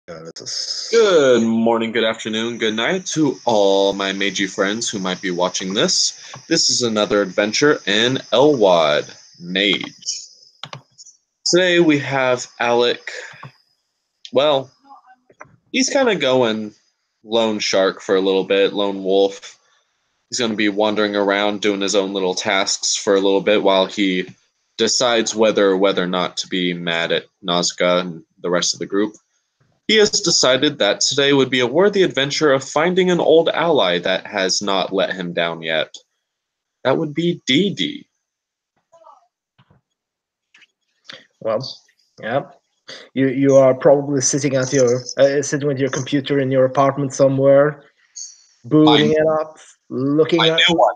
Good morning, good afternoon, good night to all my Mage friends who might be watching this. This is another adventure in Lwod, Mage. Today we have Alec. Well, he's kind of going lone shark for a little bit, lone wolf. He's going to be wandering around doing his own little tasks for a little bit while he decides whether or not to be mad at Nazca and the rest of the group. He has decided that today would be a worthy adventure of finding an old ally that has not let him down yet. That would be Dee. Well, yeah. You are probably sitting at your sitting with your computer in your apartment somewhere, booting it up, looking at new one.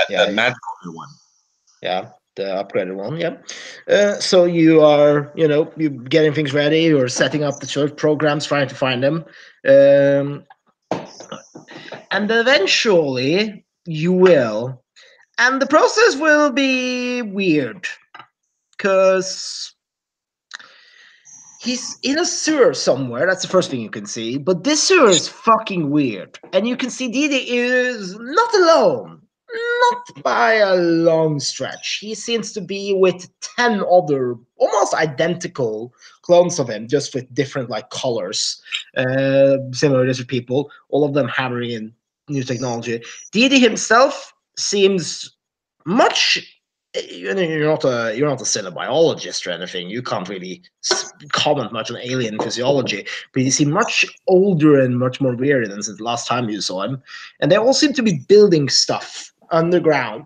yeah, The magical new one. yeah, the upgraded one. Yeah. So you are, you getting things ready. You're setting up the search programs, trying to find them, and eventually you will. And the process will be weird because he's in a sewer somewhere. That's the first thing you can see. But this sewer is fucking weird. And you can see Didi is not alone. Not by a long stretch. He seems to be with 10 other almost identical clones of him, just with different colors. Similar lizard people, all of them hammering in new technology. Didi himself seems much you're not a cinebiologist or anything. You can't really comment much on alien physiology, but you seem much older and much more weary than since the last time you saw him. And they all seem to be building stuff underground.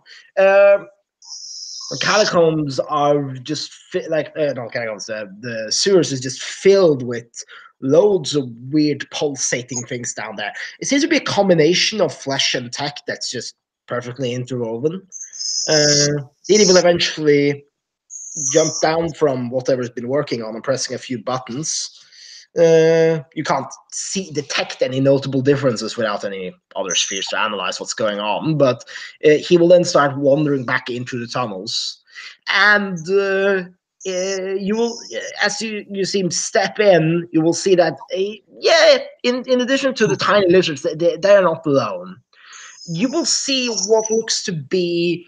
Catacombs are just catacombs. The sewers is just filled with loads of weird pulsating things down there. It seems to be a combination of flesh and tech that's just perfectly interwoven. Didi will eventually jump down from whatever's been working on and pressing a few buttons. You can't detect any notable differences without any other spheres to analyze what's going on, but he will then start wandering back into the tunnels. And you will, as you see him step in, you will see that, in addition to the tiny lizards, they're not alone. You will see what looks to be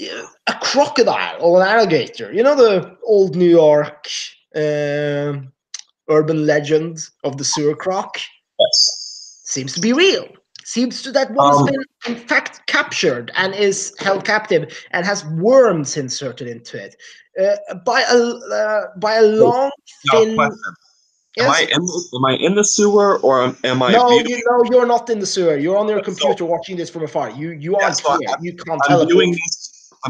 a crocodile or an alligator. You know the old New York urban legend of the sewer croc? Yes. Seems to be real. Seems to that one has been in fact captured and is held captive and has worms inserted into it by a long thin. Question. Yes. Am I in the sewer or am I No, viewing? you're not in the sewer. You're on your computer watching this from afar. You aren't So here. You can't I'm teleport.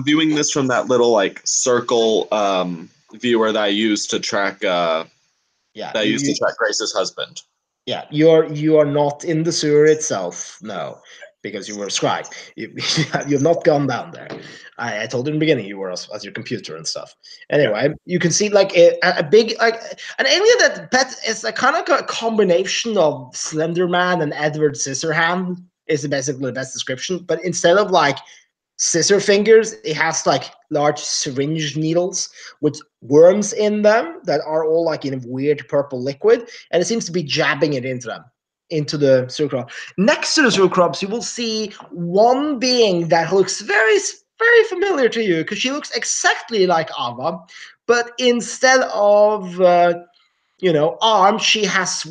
viewing this from that little circle viewer that I used to track Grace's husband. Yeah, you are not in the sewer itself, no, because you were a scribe. You've not gone down there. I told you in the beginning you were as your computer and stuff. Anyway, you can see a big an alien that is a kind of a combination of Slender Man and Edward Scissorhand is basically the best description. But instead of scissor fingers, it has large syringe needles with worms in them that are all in a weird purple liquid, and it seems to be jabbing it into them, into the sewer crop. Next to the sewer crops, you will see one being that looks very, very familiar to you because she looks exactly like Ava, but instead of arms, she has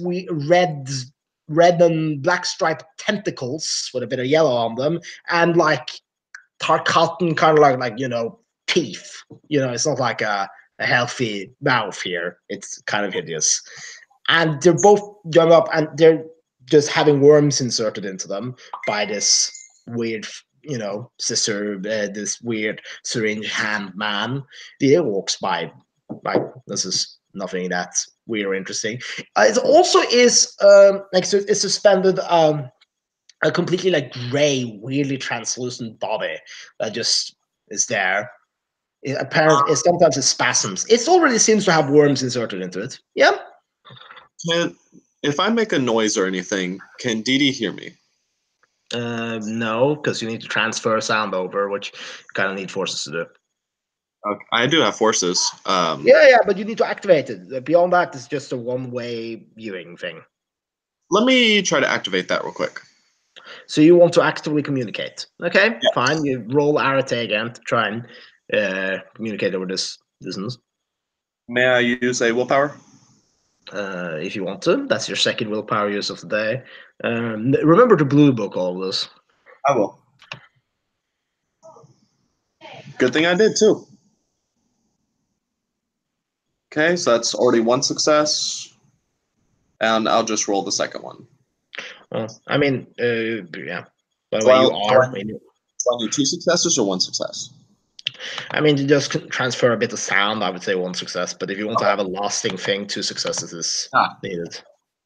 red and black striped tentacles with a bit of yellow on them, and Tarkatan kind of teeth. It's not like a healthy mouth here. It's kind of hideous. And they're both young up and they're just having worms inserted into them by this weird, this weird syringe hand man. He walks by. This is nothing that's weird or interesting. It also is so it's suspended a completely gray, weirdly translucent body that just is there. It sometimes it spasms. It already seems to have worms inserted into it. Yeah. If I make a noise or anything, can Dee hear me? No, because you need to transfer sound over, which you kind of need forces to do. Okay. I do have forces. Yeah, but you need to activate it. Beyond that, it's just a one-way viewing thing. Let me try to activate that real quick. So you want to actively communicate. Okay, Yeah. fine. You roll Arate again to try and communicate over this distance. May I use a willpower? If you want to. That's your second willpower use of the day. Remember to blue book all of this. I will. Good thing I did too. Okay, so that's already one success. And I'll just roll the second one. Well, I mean, yeah. By the way, Well, you are. do I need two successes or one success? I mean, to just transfer a bit of sound, I would say one success. But if you want to have a lasting thing, two successes is needed.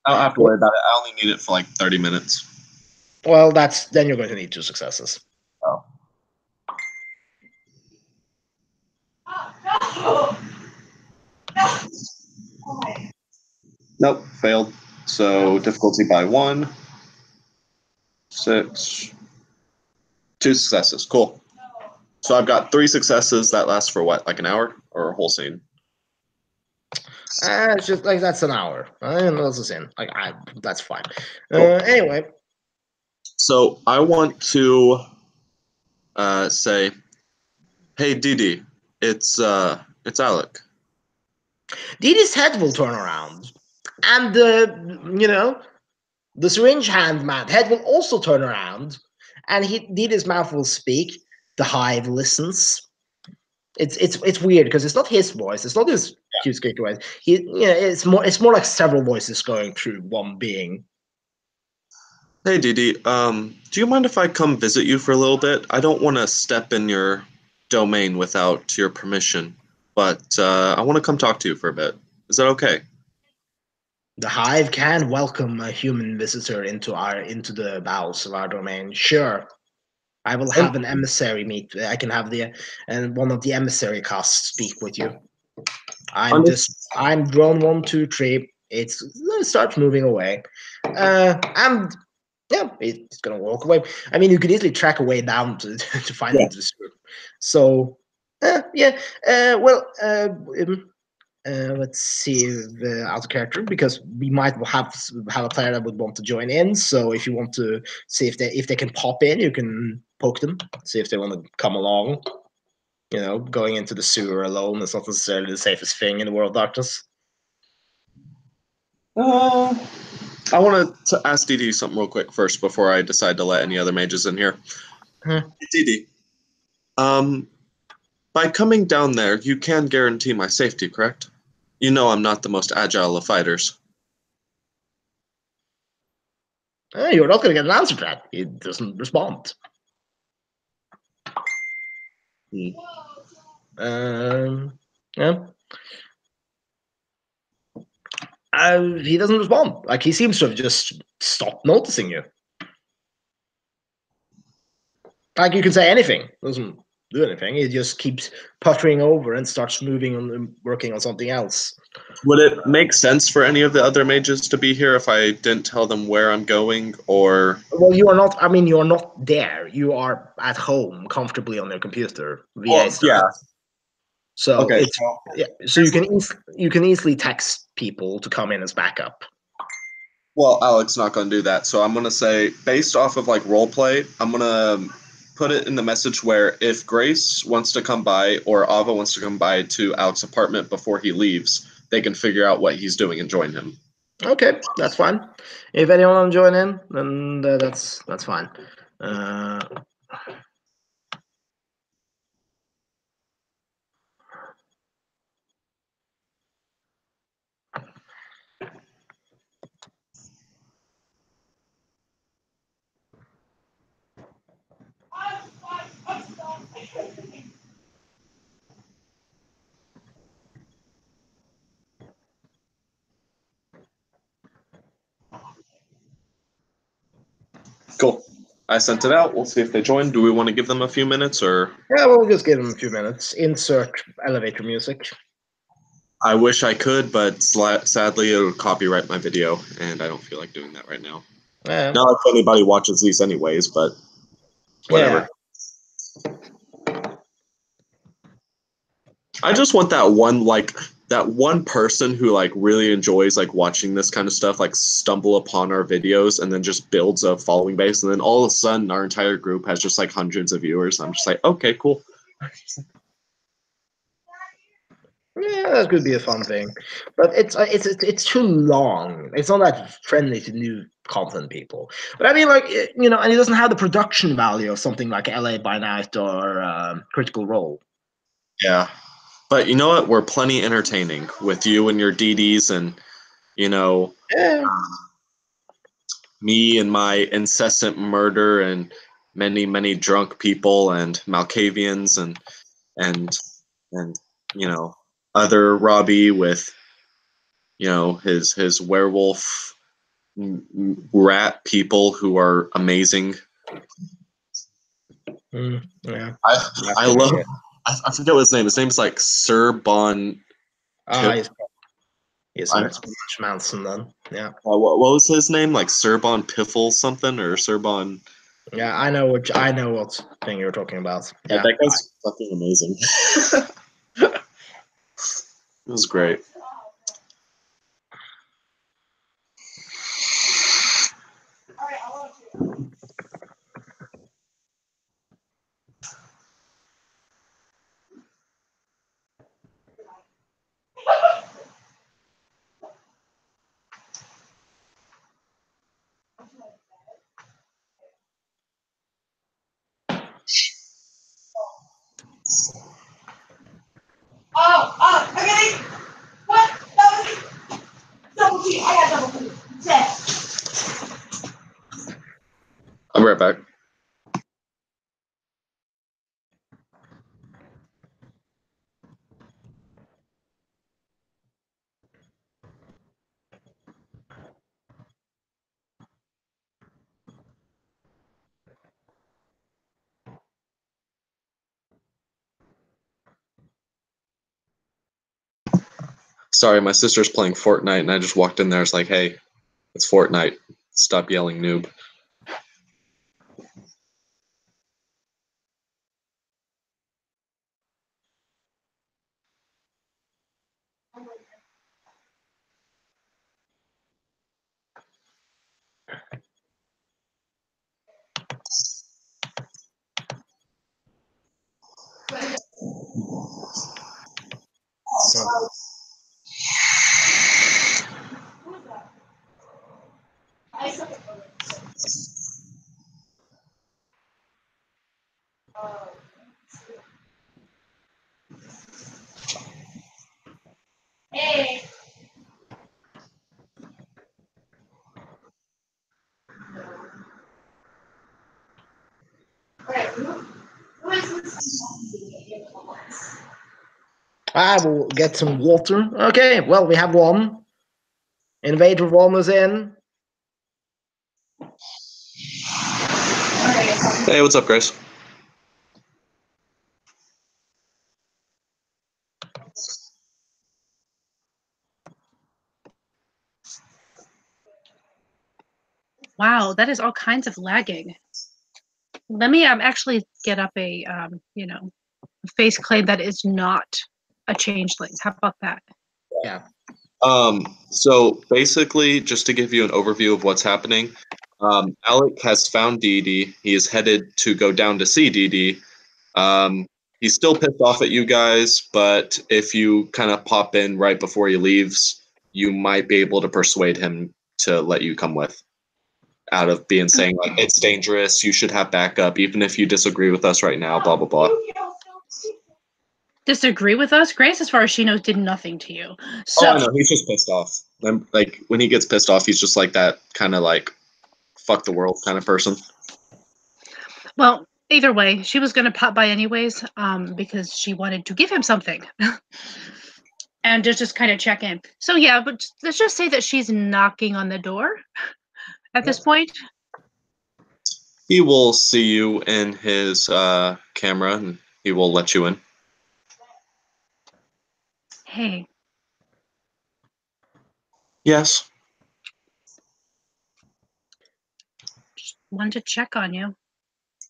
I don't have to worry about it. I only need it for like 30 minutes. Well, then you're going to need two successes. Oh. Nope, failed. So difficulty by 1, 6, 2 successes. Cool. So I've got 3 successes that last for what, like an hour or a whole scene? It's just like that's an hour. That's a sin. Like that's fine. Cool. Anyway, so I want to say, "Hey, Didi, it's Alec." Didi's head will turn around, and the syringe hand man head will also turn around, and Didi's mouth will speak. The hive listens. It's weird because it's not his voice. It's not his cute squeaky voice. It's more like several voices going through one being. Hey, Didi, do you mind if I come visit you for a little bit? I don't want to step in your domain without your permission, but I want to come talk to you for a bit. Is that okay? The hive can welcome a human visitor into the bowels of our domain. Sure, I will have an emissary meet. I can have one of the emissary casts speak with you. I'm drone 1, 2, 3. It starts moving away, and yeah, it's gonna walk away. I mean, you could easily track a way down to find this group. So, yeah. Let's see the out of character because we might have a player that would want to join in. So if you want to see if they can pop in, you can poke them, see if they want to come along. Going into the sewer alone is not necessarily the safest thing in the world of darkness. I want to ask Didi something real quick first before I decide to let any other mages in here. Didi, by coming down there, you can guarantee my safety, correct? You know I'm not the most agile of fighters. You're not going to get an answer to that. He doesn't respond. Yeah. He doesn't respond. Like he seems to have just stopped noticing you. Like you can say anything, doesn't do anything. He just keeps puttering over and starts moving on, working on something else. Would it make sense for any of the other mages to be here if I didn't tell them where I'm going, or? Well, you are not. I mean, you are not there. You are at home, comfortably on your computer via. Yeah. So okay. So you can easily text people to come in as backup. Well, Alec's not going to do that, so I'm going to say, based off of like role play, I'm going to put it in the message where if Grace wants to come by or Ava wants to come by to Alec's apartment before he leaves, they can figure out what he's doing and join him. Okay, that's fine. If anyone want to join in, then that's fine. Cool. I sent it out. We'll see if they join. Do we want to give them a few minutes or? Yeah, we'll just give them a few minutes. Insert elevator music. I wish I could, but sadly it'll copyright my video, and I don't feel like doing that right now. Yeah. Not if anybody watches these anyways, but whatever. I just want that one person who like really enjoys like watching this kind of stuff, like stumble upon our videos and then just builds a following base, and then all of a sudden our entire group has just like hundreds of viewers. I'm just like, okay, cool. Yeah, that could be a fun thing, but it's too long. It's not that friendly to new content people. But I mean, like and it doesn't have the production value of something like LA by Night or Critical Role. Yeah. But you know what? We're plenty entertaining with you and your DDs and, you know, Yeah. me and my incessant murder and many, many drunk people and Malkavians and and other Robbie with his werewolf rat people who are amazing. Yeah. I love. I forget what his name. His name's like Sir Bon. He's much Manson then. Yeah. What was his name? Like Sir Bon Piffle something or Sir Bon. Yeah, I know what thing you're talking about. Yeah, that guy's fucking amazing. It was great. Okay. What? Double T. I got double T. Yes. I'll be right back. Sorry, my sister's playing Fortnite, and I just walked in there. It's like, hey, it's Fortnite. Stop yelling, noob. Hey. I will get some water. Okay, well, we have one. Invader 1 is in. Hey, what's up, Grace? Wow, that is all kinds of lagging. Let me actually get up a face claim that is not a changeling. How about that? Yeah. So basically, just to give you an overview of what's happening, Alec has found Dee Dee. He is headed to go down to see Dee Dee. He's still pissed off at you guys, but if you kind of pop in right before he leaves, you might be able to persuade him to let you come with. Out of being saying like it's dangerous, you should have backup, even if you disagree with us right now. Blah blah blah. Disagree with us? Grace, as far as she knows, did nothing to you. Oh, So I know. He's just pissed off. Like when he gets pissed off, he's just like that kind of like fuck the world kind of person. well, either way, she was gonna pop by anyways, because she wanted to give him something. And just kind of check in. So yeah, but let's just say that she's knocking on the door at this point. He will see you in his camera, and he will let you in. Hey, Yes. just wanted to check on you.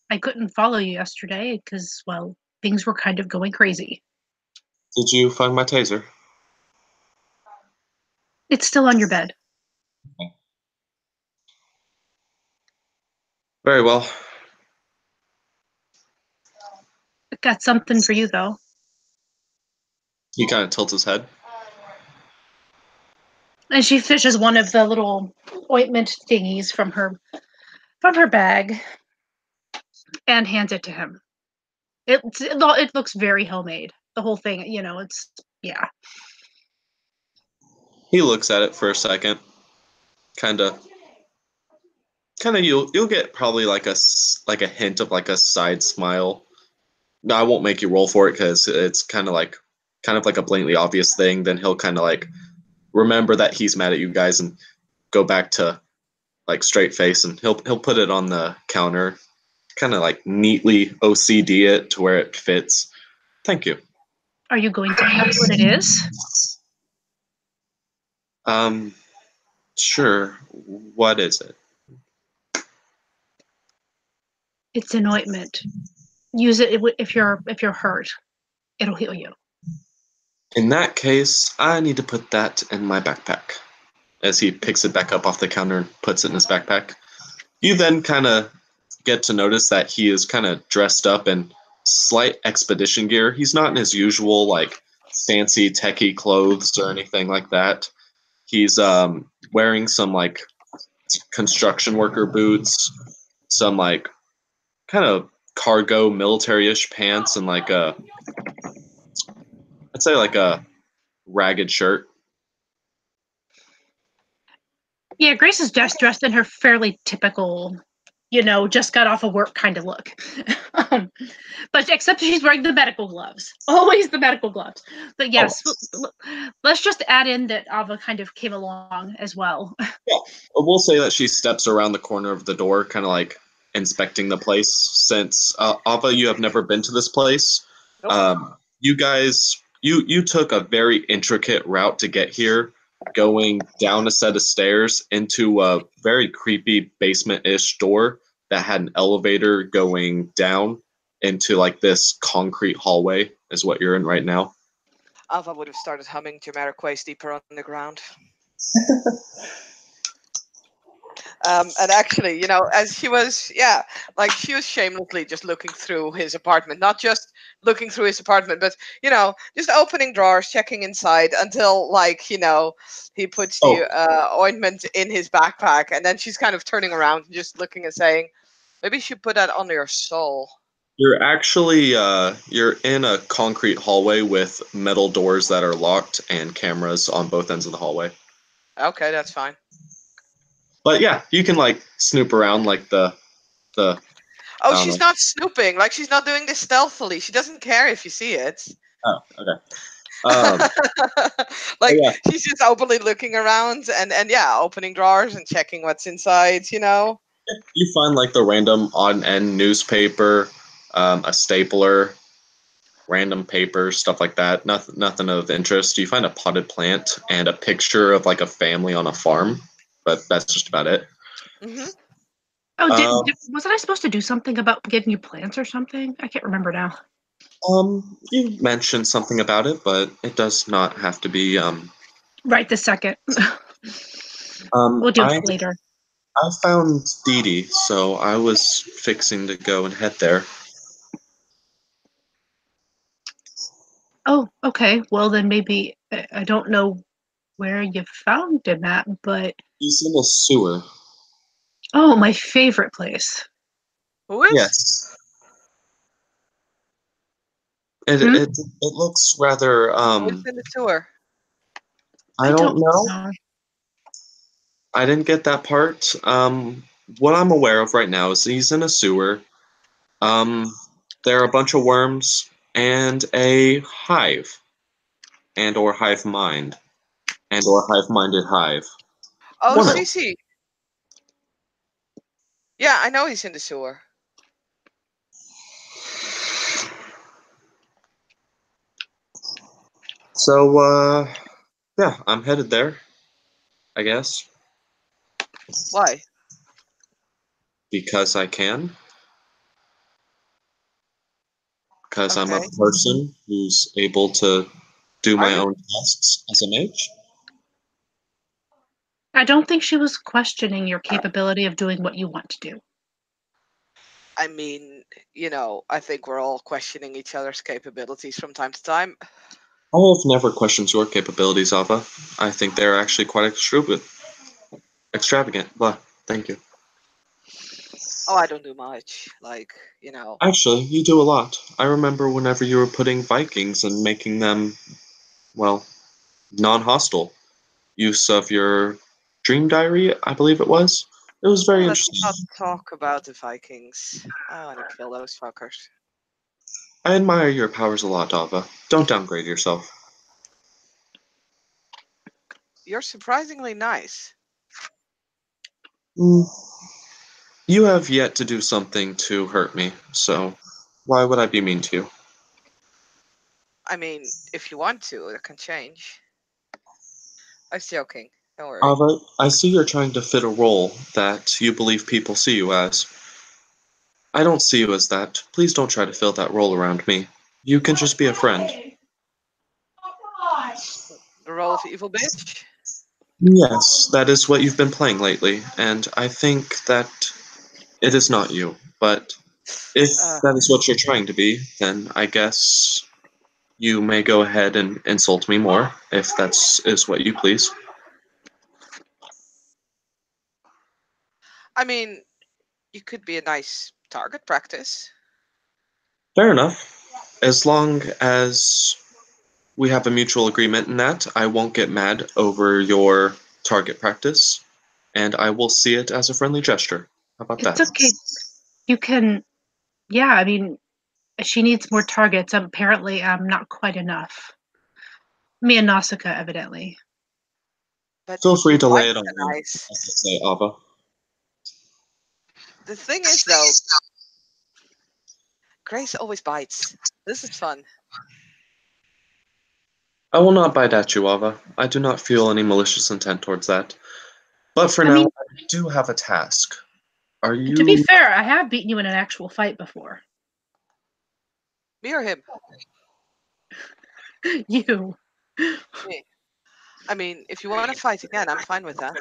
I couldn't follow you yesterday because, well, things were kind of going crazy. Did you find my taser? It's still on your bed. Very well. Got something for you though. He kind of tilts his head. And she fishes one of the little ointment thingies from her bag and hands it to him. It looks very homemade. The whole thing, it's yeah. He looks at it for a second. Kind of you'll get probably like a hint of like a side smile. No, I won't make you roll for it because it's kind of like a blatantly obvious thing. Then he'll kind of like remember that he's mad at you guys and go back to like straight face, and he'll put it on the counter, kind of like neatly OCD it to where it fits. Thank you. Are you going to tell me what it is? Sure. What is it? It's an ointment. Use it if you're hurt. It'll heal you. In that case, I need to put that in my backpack. As he picks it back up off the counter and puts it in his backpack. You then kind of get to notice that he is kind of dressed up in slight expedition gear. He's not in his usual like fancy techie clothes or anything like that. He's wearing some like construction worker boots, some like kind of cargo military-ish pants, and like I'd say like a ragged shirt. Yeah, Grace is just dressed in her fairly typical, just got off of work kind of look. But except she's wearing the medical gloves. Always the medical gloves. But yes, let's just add in that Ava kind of came along as well. Yeah, we'll say that she steps around the corner of the door, kind of like inspecting the place. Since Ava, you have never been to this place. Nope. You guys, you took a very intricate route to get here, going down a set of stairs into a very creepy basement-ish door that had an elevator going down into like this concrete hallway. Is what you're in right now. Alva would have started humming Jamiroquai's Deeper Underground. And actually, as she was, she was shamelessly just looking through his apartment, not just looking through his apartment, but, just opening drawers, checking inside until, he puts the ointment in his backpack. And then she's kind of turning around and just looking and saying, maybe you should put that under your soul. You're actually you're in a concrete hallway with metal doors that are locked and cameras on both ends of the hallway. Okay, that's fine. But yeah, you can like snoop around like the. Oh, she's not snooping. Like, she's not doing this stealthily. She doesn't care if you see it. Oh, okay. She's just openly looking around and opening drawers and checking what's inside. You find like the random odd end newspaper, a stapler, random paper, stuff like that. Nothing of interest. You find a potted plant and a picture of like a family on a farm, but that's just about it. Mm-hmm. Oh, wasn't I supposed to do something about getting you plants or something? I can't remember now. You mentioned something about it, but it does not have to be right this second. We'll do it later. I found Dee Dee, so I was fixing to go and head there. Oh, okay. Well, then maybe I don't know where you found him at, but He's in a sewer. Oh, my favorite place. Who is? Yes. It looks rather Who's in the sewer? I don't know. I didn't get that part. What I'm aware of right now is he's in a sewer. There are a bunch of worms and a hive, and or hive mind, and or hive-minded hive. Oh, Cece. Yeah, I know he's in the sewer. So, yeah, I'm headed there, I guess. Why? Because I can. because I'm a Okay. person who's able to do my Are you? own tasks as a mage. I don't think she was questioning your capability of doing what you want to do. I mean, I think we're all questioning each other's capabilities from time to time. I have never questioned your capabilities, Ava. I think they're actually quite extravagant. Extravagant. Blah. Thank you. Oh, I don't do much. Actually, you do a lot. I remember whenever you were putting Vikings and making them, well, non-hostile. Use of your dream diary, I believe it was. It was very Let's interesting. not talk about the Vikings. I want to kill those fuckers. I admire your powers a lot, Ava. Don't downgrade yourself. You're surprisingly nice. Mm, you have yet to do something to hurt me, so why would I be mean to you? I mean, if you want to, it can change. I was joking. Don't worry. Ava, I see you're trying to fit a role that you believe people see you as. I don't see you as that. Please don't try to fill that role around me. You can just be a friend. Oh God. The role of evil bitch? Yes, that is what you've been playing lately, and I think that it is not you. But if Uh, that is what you're trying to be, then I guess you may go ahead and insult me more, if that's is what you please. I mean, you could be a nice target practice. Fair enough. As long as we have a mutual agreement in that, I won't get mad over your target practice, and I will see it as a friendly gesture. How about It's that? okay. You can, yeah, I mean, she needs more targets. Apparently, not quite enough. Me and Nausicaa, evidently. But Feel free your to lay bites it on are me, nice. as I say, Ava. The thing is, though, Grace always bites. This is fun. I will not bite at you, Ava. I do not feel any malicious intent towards that. But for I now, mean, I do have a task. Are to be you... fair, I have beaten you in an actual fight before. Me or him? You. Me. I mean, if you want to fight again, I'm fine with that.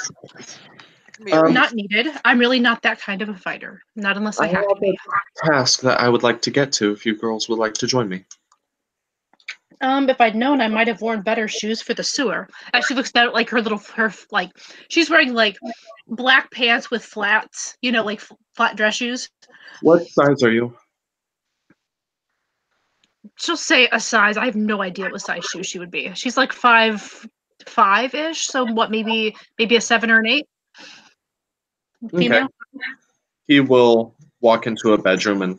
I can be a Um, read. Not needed. I'm really not that kind of a fighter. Not unless I I have to have be. a task that I would like to get to if you girls would like to join me. If I'd known, I might have worn better shoes for the sewer. As she looks down at like her like she's wearing like black pants with flats, like flat dress shoes. What size are you? She'll say a size. I have no idea what size shoe she would be. She's like 5'5" ish. So what? Maybe a 7 or an 8. Okay. Female. He will walk into a bedroom and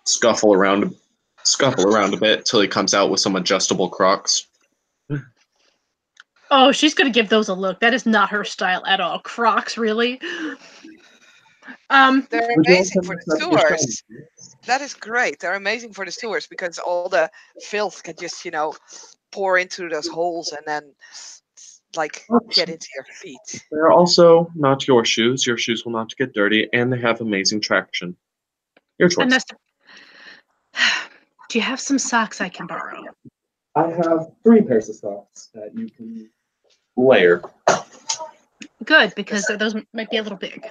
scuffle around a bit till he comes out with some adjustable Crocs. Oh, she's gonna give those a look. That is not her style at all. Crocs, really? Um, They're Would you like amazing to for the accept your sewers. That is great. They're amazing for the sewers because all the filth can just, pour into those holes and then, get into your feet. They're also not your shoes. Your shoes will not get dirty, and they have amazing traction. Your and choice. that's. Do you have some socks I can borrow? I have 3 pairs of socks that you can layer. Good, because those might be a little big.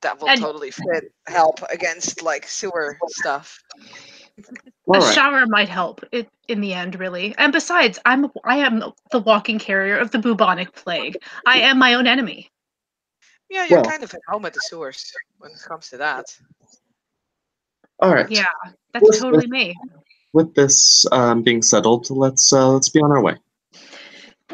That will And totally help against sewer stuff. All a right. shower might help in the end, really. And besides, I am the walking carrier of the bubonic plague. I am my own enemy. Yeah, you're Well, kind of at home at the sewers when it comes to that. all right. Yeah, that's With totally me. this being settled, let's be on our way.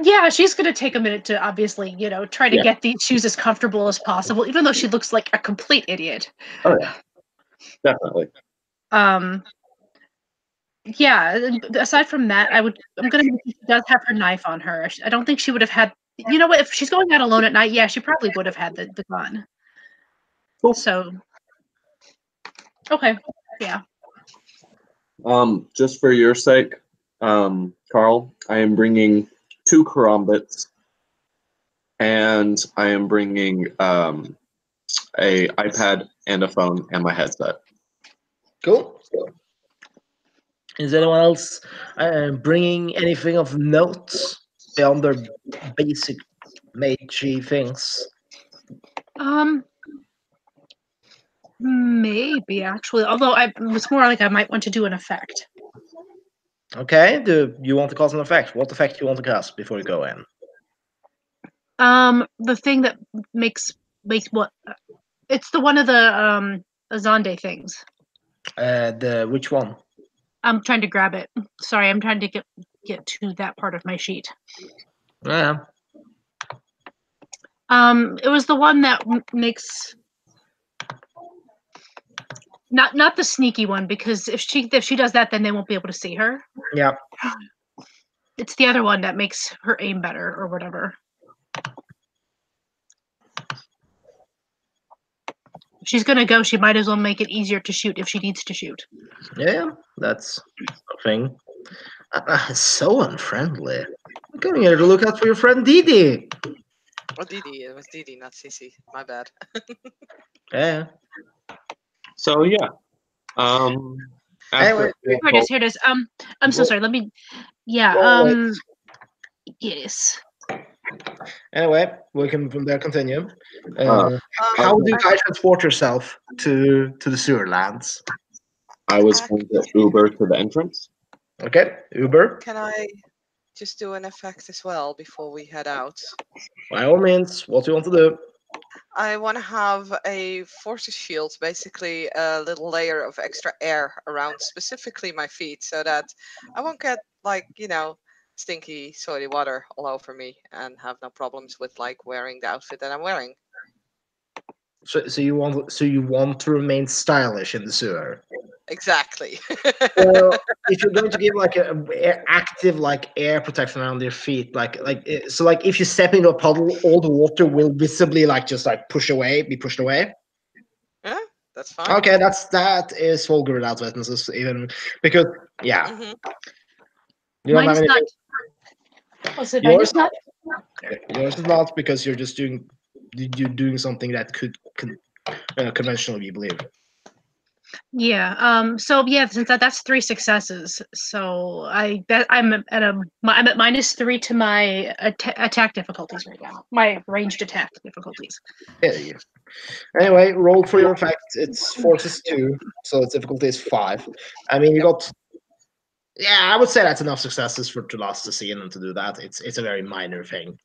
Yeah, she's gonna take a minute to obviously, try to Yeah. get these shoes as comfortable as possible, even though she looks like a complete idiot. Oh yeah. Definitely. Um, yeah. Aside from that, I'm gonna mention she does have her knife on her. I don't think she would have had. You know what? If she's going out alone at night, yeah, she probably would have had the gun. Cool. So, okay, yeah. Just for your sake, Carl, I am bringing 2 karambits, and I am bringing a iPad and a phone and my headset. Cool. Is anyone else bringing anything of note beyond their basic magey things? Maybe actually. Although it's more like I might want to do an effect. Okay, do you want to cast an effect? What effect do you want to cast before you go in? The thing that makes what? It's the one of the Azande things. The which one? I'm trying to grab it. Sorry, I'm trying to get to that part of my sheet. Yeah. It was the one that makes not the sneaky one, because if she does that, then they won't be able to see her. Yeah. It's the other one that makes her aim better or whatever. If she's gonna go, she might as well make it easier to shoot if she needs to shoot. Yeah, that's a thing. So unfriendly. I'm coming here to look out for your friend Didi. Oh, Didi. It was Didi, not Cici. My bad. Yeah. So yeah. Anyway, Here it is. Here it is. I'm so sorry. Let me. Yeah. Roll it. Yes. Anyway, we can from there continue. Uh, How do you guys transport yourself to the sewer lands? I was going to Uber to the entrance. Okay, Uber. Can I just do an effect as well before we head out? By all means, what do you want to do? I want to have a forces shield, basically a little layer of extra air around specifically my feet, so that I won't get stinky, soily water all over me and have no problems with wearing the outfit that I'm wearing. So you want to remain stylish in the sewer. Exactly. Well, if you're going to give active air protection around your feet, so if you step into a puddle, all the water will visibly be pushed away. Yeah, that's fine. Okay, that is vulgar without witnesses, even because you don't have Mine is anything. not. Was it mine is not? Yours is not, because you're just doing something that could conventionally be believed. Yeah. So yeah, since that's 3 successes, so I'm at -3 to my attack difficulties right now. My ranged attack difficulties. Yeah. Anyway, roll for your effect. Its force is 2, so its difficulty is 5. I mean, you got. Yeah, I would say that's enough successes to last the scene and to do that. It's a very minor thing.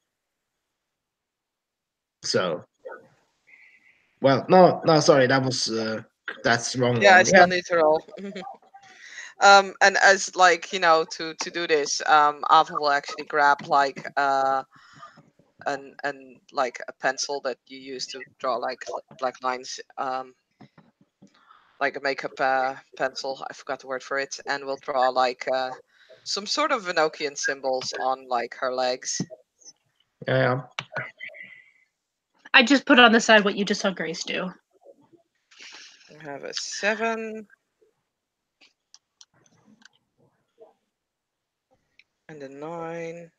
So. Well, no, sorry, that's the wrong Yeah, I one. still need to roll. And as to do this, Ava will actually grab a pencil that you use to draw black lines, like a makeup pencil. I forgot the word for it, and we'll draw some sort of Enochian symbols on her legs. Yeah. I just put on the side what you just saw Grace do. I have a 7 and a 9.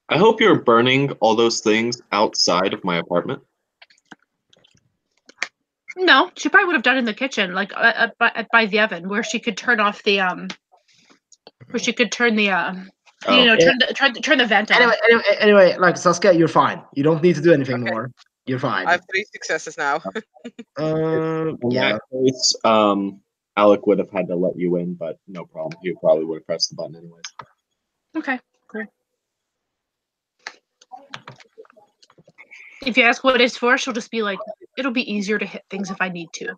I hope you're burning all those things outside of my apartment. No, she probably would have done it in the kitchen, by the oven, where she could turn off the where she could turn the turn the vent on. Anyway, Saskia, you're fine. You don't need to do anything more. You're fine. I have 3 successes now. In Yeah. that case, Alec would have had to let you in, but no problem. He probably would have pressed the button anyways. Okay, cool. If you ask what it's for, she'll just be like, "It'll be easier to hit things if I need to."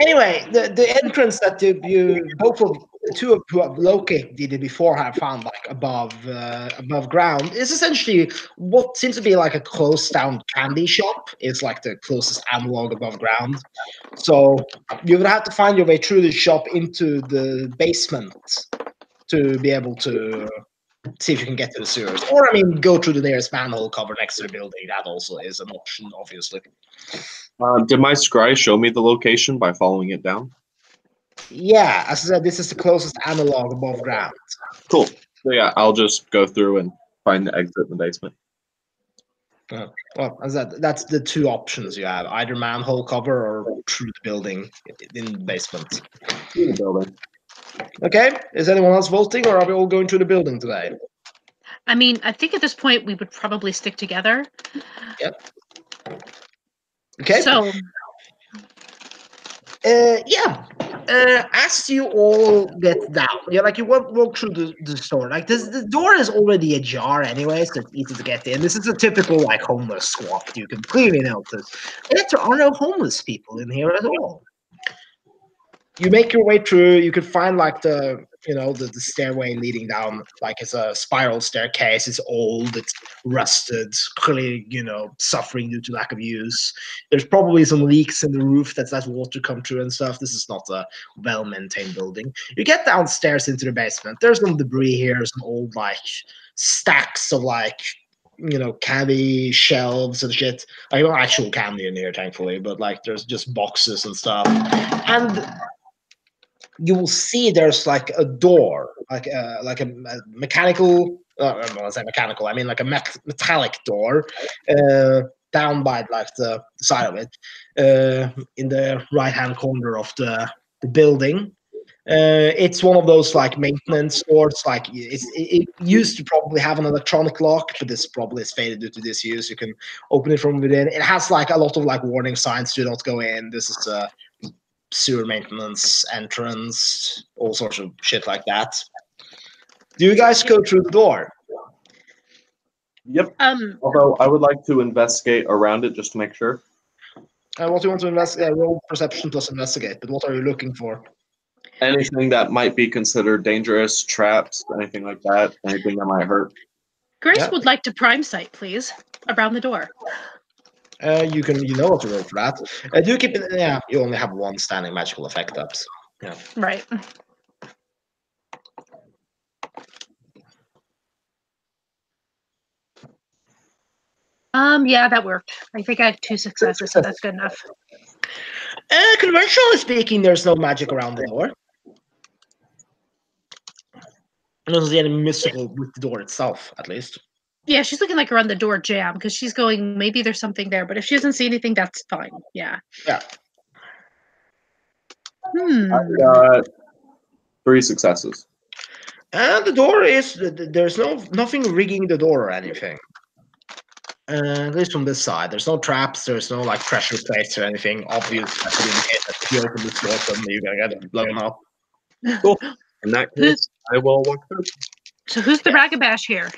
Anyway, the entrance that you both of the two of who have located before have found above ground is essentially what seems to be a closed down candy shop. It's the closest analog above ground. So you would have to find your way through the shop into the basement to be able to see if you can get to the sewers. Or go through the nearest manhole cover next to the building. That also is an option, obviously. Did my scry show me the location by following it down? Yeah, as I said, this is the closest analog above ground. Cool. So yeah, I'll just go through and find the exit in the basement. Well, that's the two options you have: either manhole cover or through the building in the basement. Through the building. Okay, is anyone else voting, or are we all going through the building today? I mean, I think at this point we would probably stick together. Okay. So, yeah. As you all get down, you walk through the store. Like the door is already ajar anyway, so it's easy to get in. This is a typical like homeless squat. You can clearly notice. Yet there are no homeless people in here at all. You make your way through. You can find like the stairway leading down. Like it's a spiral staircase. It's old. It's rusted. Clearly, suffering due to lack of use. There's probably some leaks in the roof that's let water come through and stuff. This is not a well-maintained building. You get downstairs into the basement. There's some debris here. Some old like stacks of like candy shelves and shit. Like no actual candy in here, thankfully, but like there's just boxes and stuff. And you will see there's like a door, like a mechanical. I say mechanical. I mean like a metallic door down by like the side of it, in the right-hand corner of the building. It's one of those like maintenance doors. Like it used to probably have an electronic lock, but this probably is faded due to disuse. You can open it from within. It has like a lot of like warning signs: do not go in. This is sewer maintenance entrance, all sorts of shit like that. Do you guys go through the door? Yep. Although I would like to investigate around it just to make sure. What do you want to investigate? Roll perception plus investigate. But what are you looking for? Anything that might be considered dangerous, traps, anything like that. Anything that might hurt. Grace would like to prime sight, please, around the door. You know what to roll for that. Do keep it. Yeah, you only have one standing magical effect up. So, yeah. Right. Yeah, that worked. I think I had 2 successes, so that's good enough. Conventionally speaking, there's no magic around the door. I don't see any mystical with the door itself, at least. Yeah, she's looking like around the door jam because she's going, maybe there's something there, but if she doesn't see anything, that's fine. Yeah. Yeah. I got 3 successes. And the door is there's nothing rigging the door or anything. At least from this side, there's no traps. There's no like pressure plates or anything obvious that could indicate that if you open this door, suddenly you're gonna get blown up. Cool. In that case, I will walk through. So who's the ragabash here?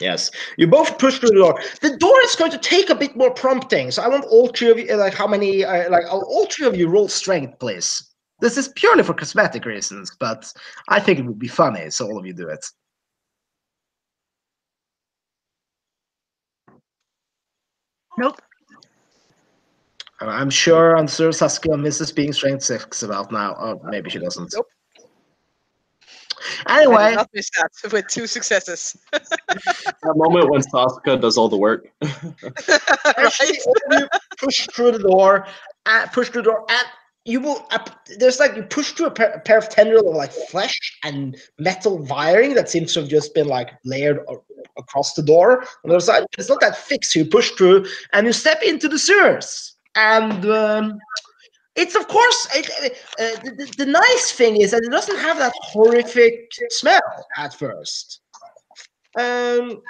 Yes, you both push through the door. The door is going to take a bit more prompting, so I want all 3 of you. All 3 of you roll strength, please. This is purely for cosmetic reasons, but I think it would be funny, so all of you do it. Nope. I'm sure Saskia misses being strength 6 about now. Oh, maybe she doesn't. Nope. I Anyway, did not miss that with 2 successes. That moment when Saskia does all the work. actually, all of you push through the door, and you will. There's like you push through a pair of tendrils of like flesh and metal wiring that seems to have just been like layered across the door. On the other side, it's not that fixed. You push through and you step into the sewers, and it's of course the nice thing is that it doesn't have that horrific smell at first. But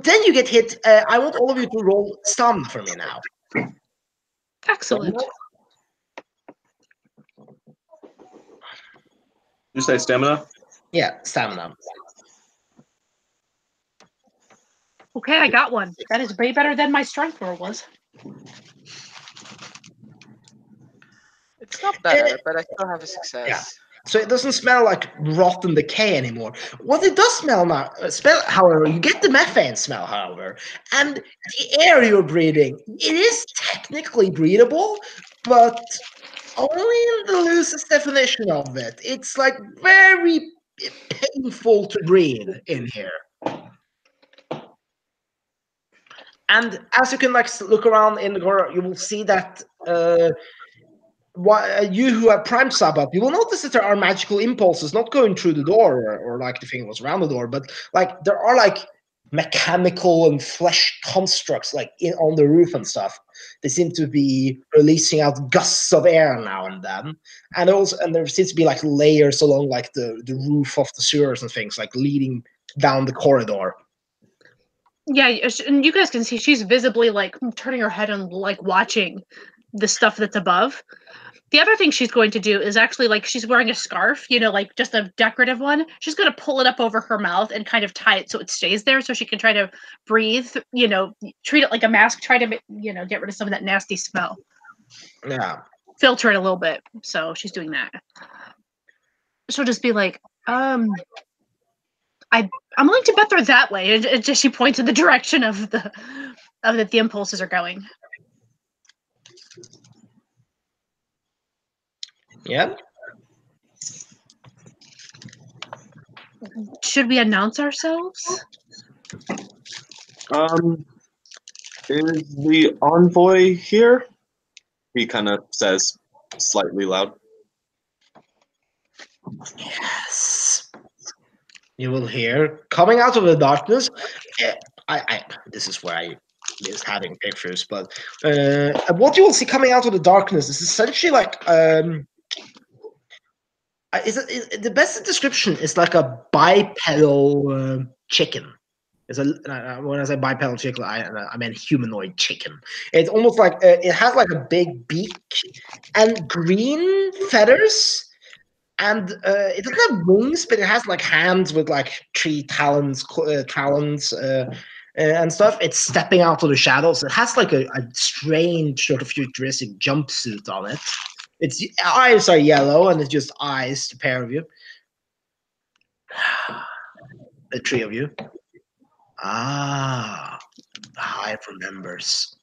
then you get hit. I want all of you to roll stamina for me now. Excellent. You say stamina? Yeah, stamina. Okay, I got one. That is way better than my strength roll was. It's not better, but I still have a success. Yeah. So it doesn't smell like rot and decay anymore. What it does smell now, however, you get the methane smell, however, and the air you're breathing, it is technically breathable, but only in the loosest definition of it. It's like very painful to breathe in here. And as you can like look around in the corner, you will see that you who have prime sub up, you will notice that there are magical impulses not going through the door or like the thing was around the door, but like there are like mechanical and flesh constructs like on the roof and stuff. They seem to be releasing out gusts of air now and then, and there seems to be like layers along like the roof of the sewers and things like leading down the corridor. Yeah, and you guys can see she's visibly like turning her head and like watching the stuff that's above. The other thing she's going to do is actually like she's wearing a scarf, like just a decorative one. She's going to pull it up over her mouth and kind of tie it so it stays there so she can try to breathe, treat it like a mask, try to, get rid of some of that nasty smell. Yeah. Filter it a little bit. So she's doing that. She'll just be like, I'm willing to bet they're that way. It just she points in the direction of the impulses are going. Yeah. Should we announce ourselves? Is the envoy here? He kind of says slightly loud. Yes. You will hear coming out of the darkness. This is where I miss having pictures, but what you will see coming out of the darkness is essentially like the best description is like a bipedal chicken. When I say bipedal chicken, I mean humanoid chicken. It's almost like it has like a big beak and green feathers, and it doesn't have wings, but it has like hands with like 3 talons, and stuff. It's stepping out of the shadows. It has like a strange sort of futuristic jumpsuit on it. Its eyes are yellow, and it's just eyes, the pair of you. The 3 of you. Ah, the Hive remembers.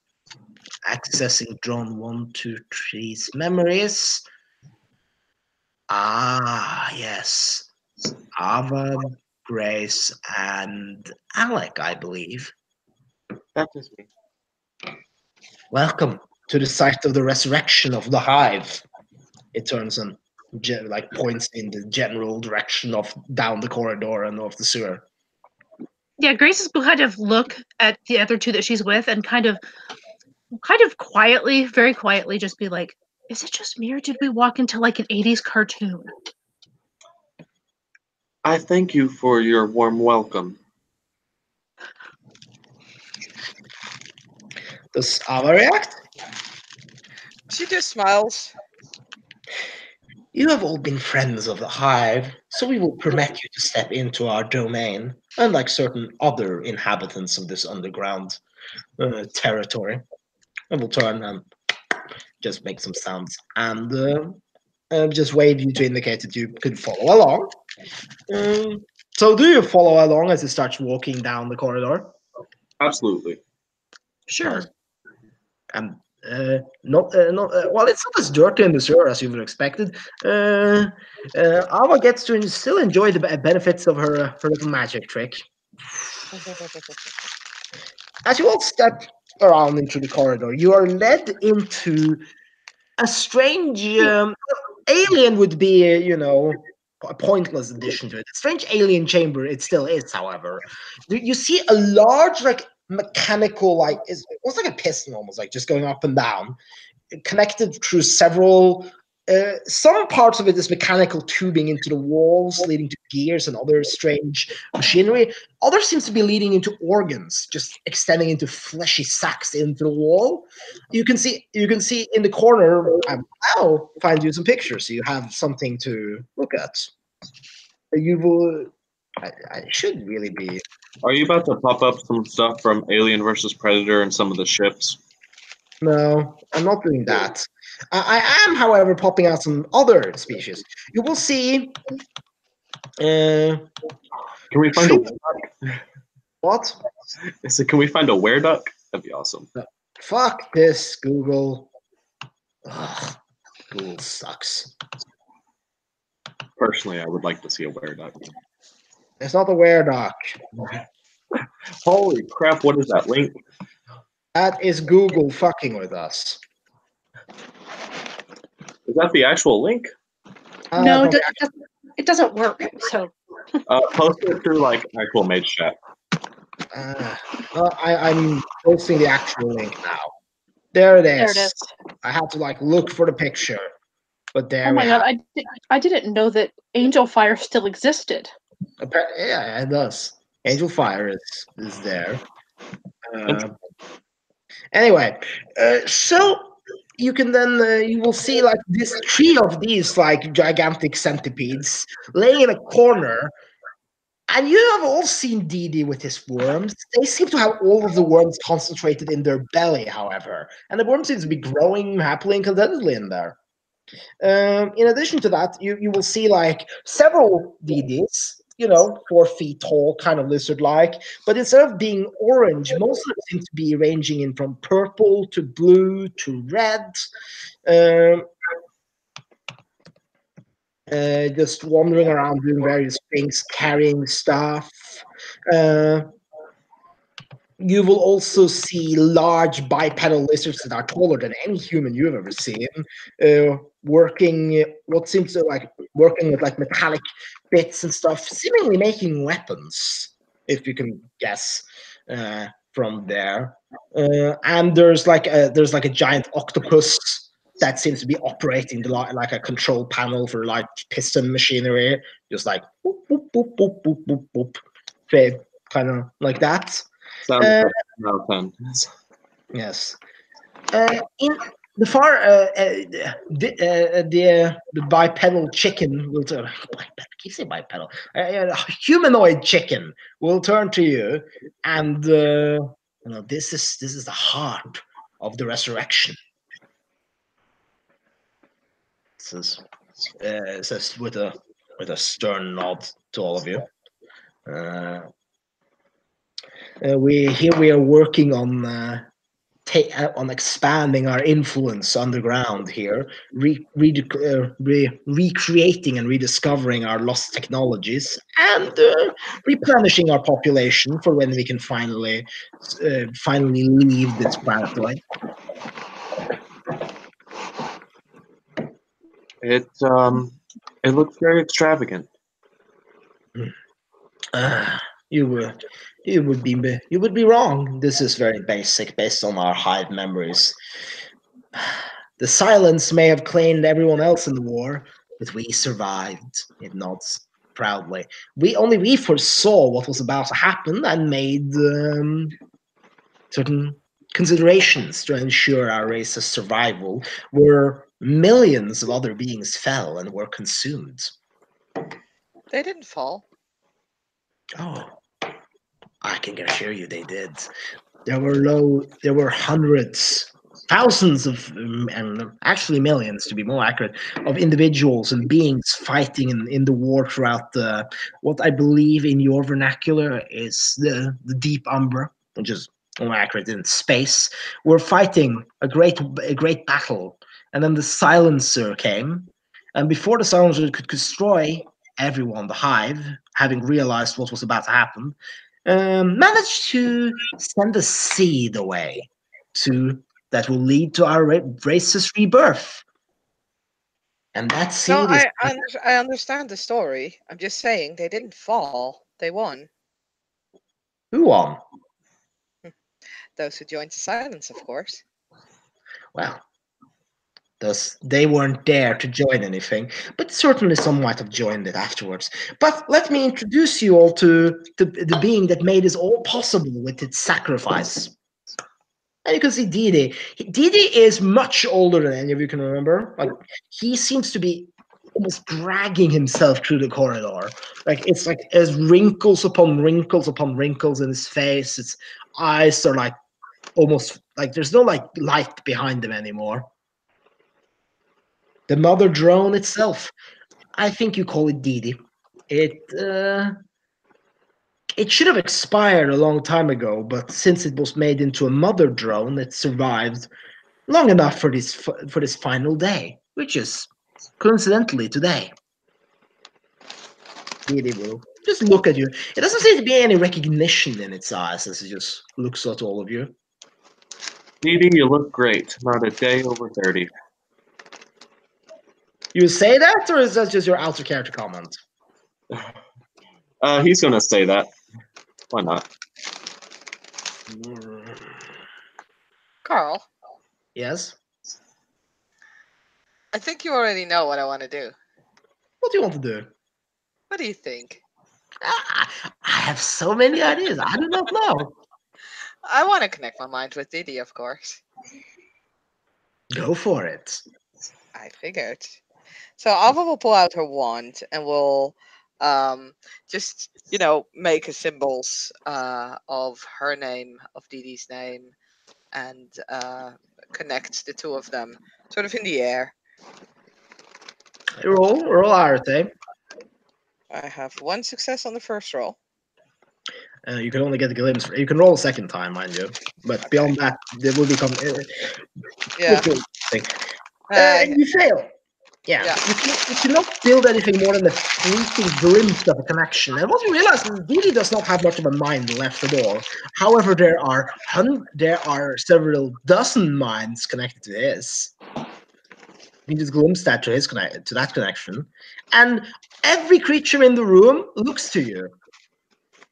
Accessing drone 1, 2, 3's memories. Ah, yes. Ava, Grace, and Alec, I believe. That is me. Welcome to the site of the resurrection of the Hive. It turns and points in the general direction of down the corridor and of the sewer. Yeah, Grace is kind of look at the other 2 that she's with and kind of quietly, very quietly, just be like, "Is it just me, or did we walk into like an 80s cartoon?" I thank you for your warm welcome. Does Ava react? She just smiles. You have all been friends of the Hive, so we will permit you to step into our domain, unlike certain other inhabitants of this underground territory. And we'll turn and just make some sounds and just wave you to indicate that you could follow along. So do you follow along as it starts walking down the corridor? Absolutely. Sure. And well, it's not as dirty in the sewer as you would have expected. Ava gets to still enjoy the benefits of her little magic trick. As you all step around into the corridor, you are led into a strange alien would be, a pointless addition to it. A strange alien chamber it still is, however. You see a large, mechanical, it's almost like a piston, almost like just going up and down, connected through several. Some parts of it is mechanical tubing into the walls, leading to gears and other strange machinery. Others seems to be leading into organs, just extending into fleshy sacs into the wall. You can see in the corner. I'll find you some pictures so you have something to look at. You will. I should really be. Are you about to pop up some stuff from Alien versus Predator and some of the ships? No, I'm not doing that. I am, however, popping out some other species. You will see. Can we find what? Can we find a wereduck? That'd be awesome. Fuck this, Google. Ugh, Google sucks. Personally, I would like to see a wereduck. It's not a wereduck. Holy crap! What is that link? That is Google fucking with us. Is that the actual link? No, it doesn't work. So Post it through actual Mage chat. I'm posting the actual link now. There it is. There it is. I had to like look for the picture, but there Oh we my have. god, I didn't know that Angel Fire still existed. Yeah, it does. Angel Fire is there. Anyway, so you can then you will see like this tree of these like gigantic centipedes laying in a corner. And you have all seen Dee with his worms. They seem to have all of the worms concentrated in their belly, however. And the worm seems to be growing happily and contentedly in there. In addition to that, you will see like several DDs, 4 feet tall, kind of lizard-like. But instead of being orange, most of them seem to be ranging in from purple to blue to red. Just wandering around doing various things, carrying stuff. You will also see large bipedal lizards that are taller than any human you've ever seen, working what seems to like working with like metallic bits and stuff, seemingly making weapons, if you can guess from there. And there's like a giant octopus that seems to be operating like a control panel for like piston machinery, just like boop boop boop boop boop boop boop, kind of like that. Sound Uh, effect, no 10. Yes. In the far the bipedal chicken will turn. Keep saying bipedal. Humanoid chicken will turn to you, and this is the heart of the resurrection. Says with a stern nod to all of you. We are working on expanding our influence underground here, recreating and rediscovering our lost technologies, and replenishing our population for when we can finally leave this planetoid. It looks very extravagant. You would be wrong. This is very basic, based on our hive memories. The silence may have claimed everyone else in the war, but we survived. It nods proudly. We foresaw what was about to happen and made certain considerations to ensure our race's survival, where millions of other beings fell and were consumed. They didn't fall. Oh, I can assure you they did. There were hundreds, thousands of, and actually millions, to be more accurate, of individuals and beings fighting in the war throughout what I believe in your vernacular is the deep umbra, which is more accurate in space. We're fighting a great battle, and then the silencer came, and before the silencer could destroy everyone, the hive, having realized what was about to happen, managed to send a seed away that will lead to our race's rebirth. And that seed No, is I understand the story. I'm just saying they didn't fall. They won. who won? Those who joined the silence, of course. Well, they weren't there to join anything, but certainly some might have joined it afterwards. But let me introduce you all to the being that made this all possible with its sacrifice. And you can see Didi. Didi is much older than any of you can remember. Like, he seems to be almost dragging himself through the corridor. Like, it's like as wrinkles upon wrinkles upon wrinkles in his face. His eyes are like almost like there's no like light behind them anymore. The mother drone itself, I think you call it Didi. It should have expired a long time ago, but since it was made into a mother drone, it survived long enough for this final day, which is coincidentally today. Didi will just look at you. It doesn't seem to be any recognition in its eyes as it just looks at all of you. Dee, you look great. Not a day over 30. You say that, or is that just your outer character comment? He's gonna say that. Why not? Carl, Yes? I think you already know what I want to do. What do you want to do? What do you think? I have so many ideas. I do not know. I want to connect my mind with Didi, of course. Go for it. I figured. So Alva will pull out her wand and will just, make a symbols of her name, of Didi's name, and connect the two of them sort of in the air. Roll Arate. I have one success on the first roll. You can only get a glimpse. You can roll a second time, mind you. But beyond that, there will become. Yeah. You fail. Yeah. Yeah. You cannot build anything more than a fleeting glimpse of a connection. And what you realize is Didi does not have much of a mind left at all. However, there are several dozen minds connected to this. You just glimpse that to that connection, and every creature in the room looks to you,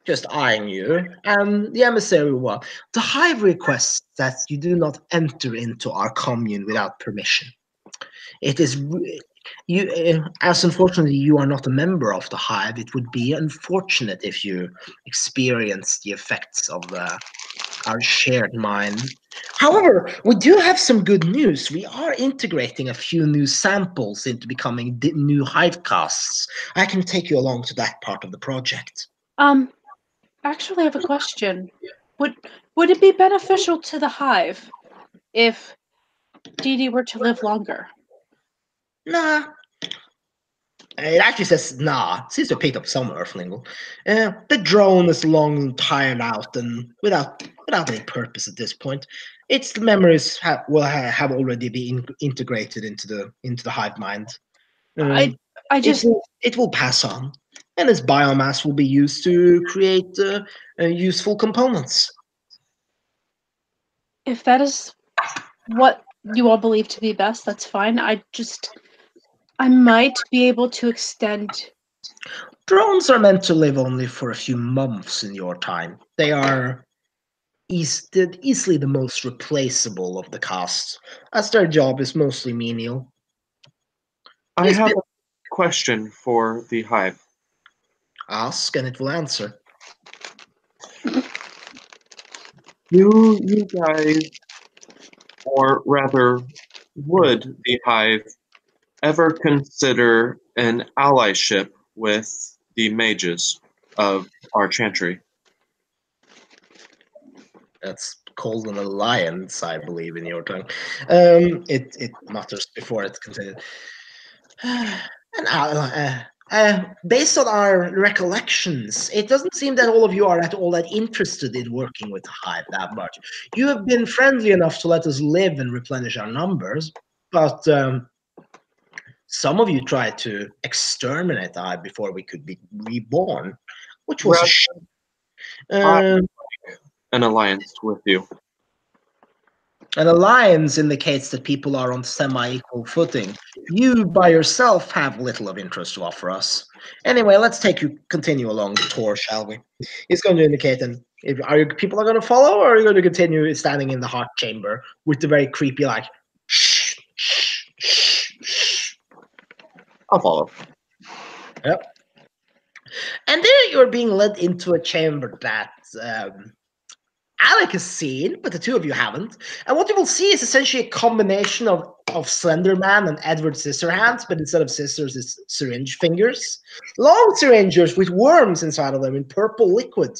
just eyeing you. And the emissary will. The hive requests that you do not enter into our commune without permission. It is as unfortunately you are not a member of the hive. It would be unfortunate if you experience the effects of our shared mind. However, we do have some good news. We are integrating a few new samples into becoming new hive casts. I can take you along to that part of the project. Actually, I have a question. Would it be beneficial to the hive if Didi were to live longer? Nah. It actually says nah. It seems to have picked up some Earthlingle. The drone is long tired out and without any purpose at this point. Its memories will have already been integrated into the hive mind. I just It will pass on, and its biomass will be used to create useful components. if that is what you all believe to be best, that's fine. I might be able to extend. Drones are meant to live only for a few months in your time. They are easily the most replaceable of the cast, as their job is mostly menial. I Yes, have Bill. a question for the hive. Ask and it will answer. Do you guys, or rather, would the hive ever consider an allyship with the mages of our chantry? That's called an alliance, I believe, in your tongue. It mutters before it continues. Based on our recollections, it doesn't seem that all of you are at all that interested in working with the hive that much. You have been friendly enough to let us live and replenish our numbers, but some of you tried to exterminate the hive before we could be reborn, which was a shame. An alliance with you. An alliance indicates that people are on semi-equal footing. You, by yourself, have little of interest to offer us. Anyway, let's continue along the tour, shall we? It's going to indicate, people are going to follow, or are you going to continue standing in the heart chamber with the very creepy, like, shh, shh, shh, shh. I'll follow. Yep. And there you're being led into a chamber that Alec has seen, but the two of you haven't. And what you will see is essentially a combination of Slender Man and Edward Scissorhands, but instead of scissors, it's syringe fingers. Long syringes with worms inside of them in purple liquid.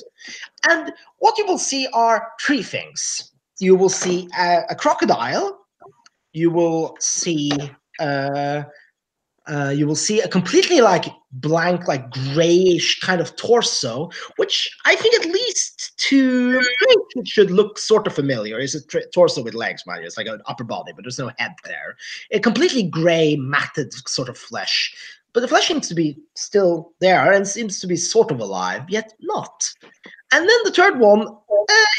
And what you will see are three things. You will see a crocodile. You will see a completely blank, grayish kind of torso, which I think at least it should look sort of familiar. It's a torso with legs, mind you. It's like an upper body, but there's no head there. A completely gray, matted sort of flesh. But the flesh seems to be still there and seems to be sort of alive, yet not. And then the third one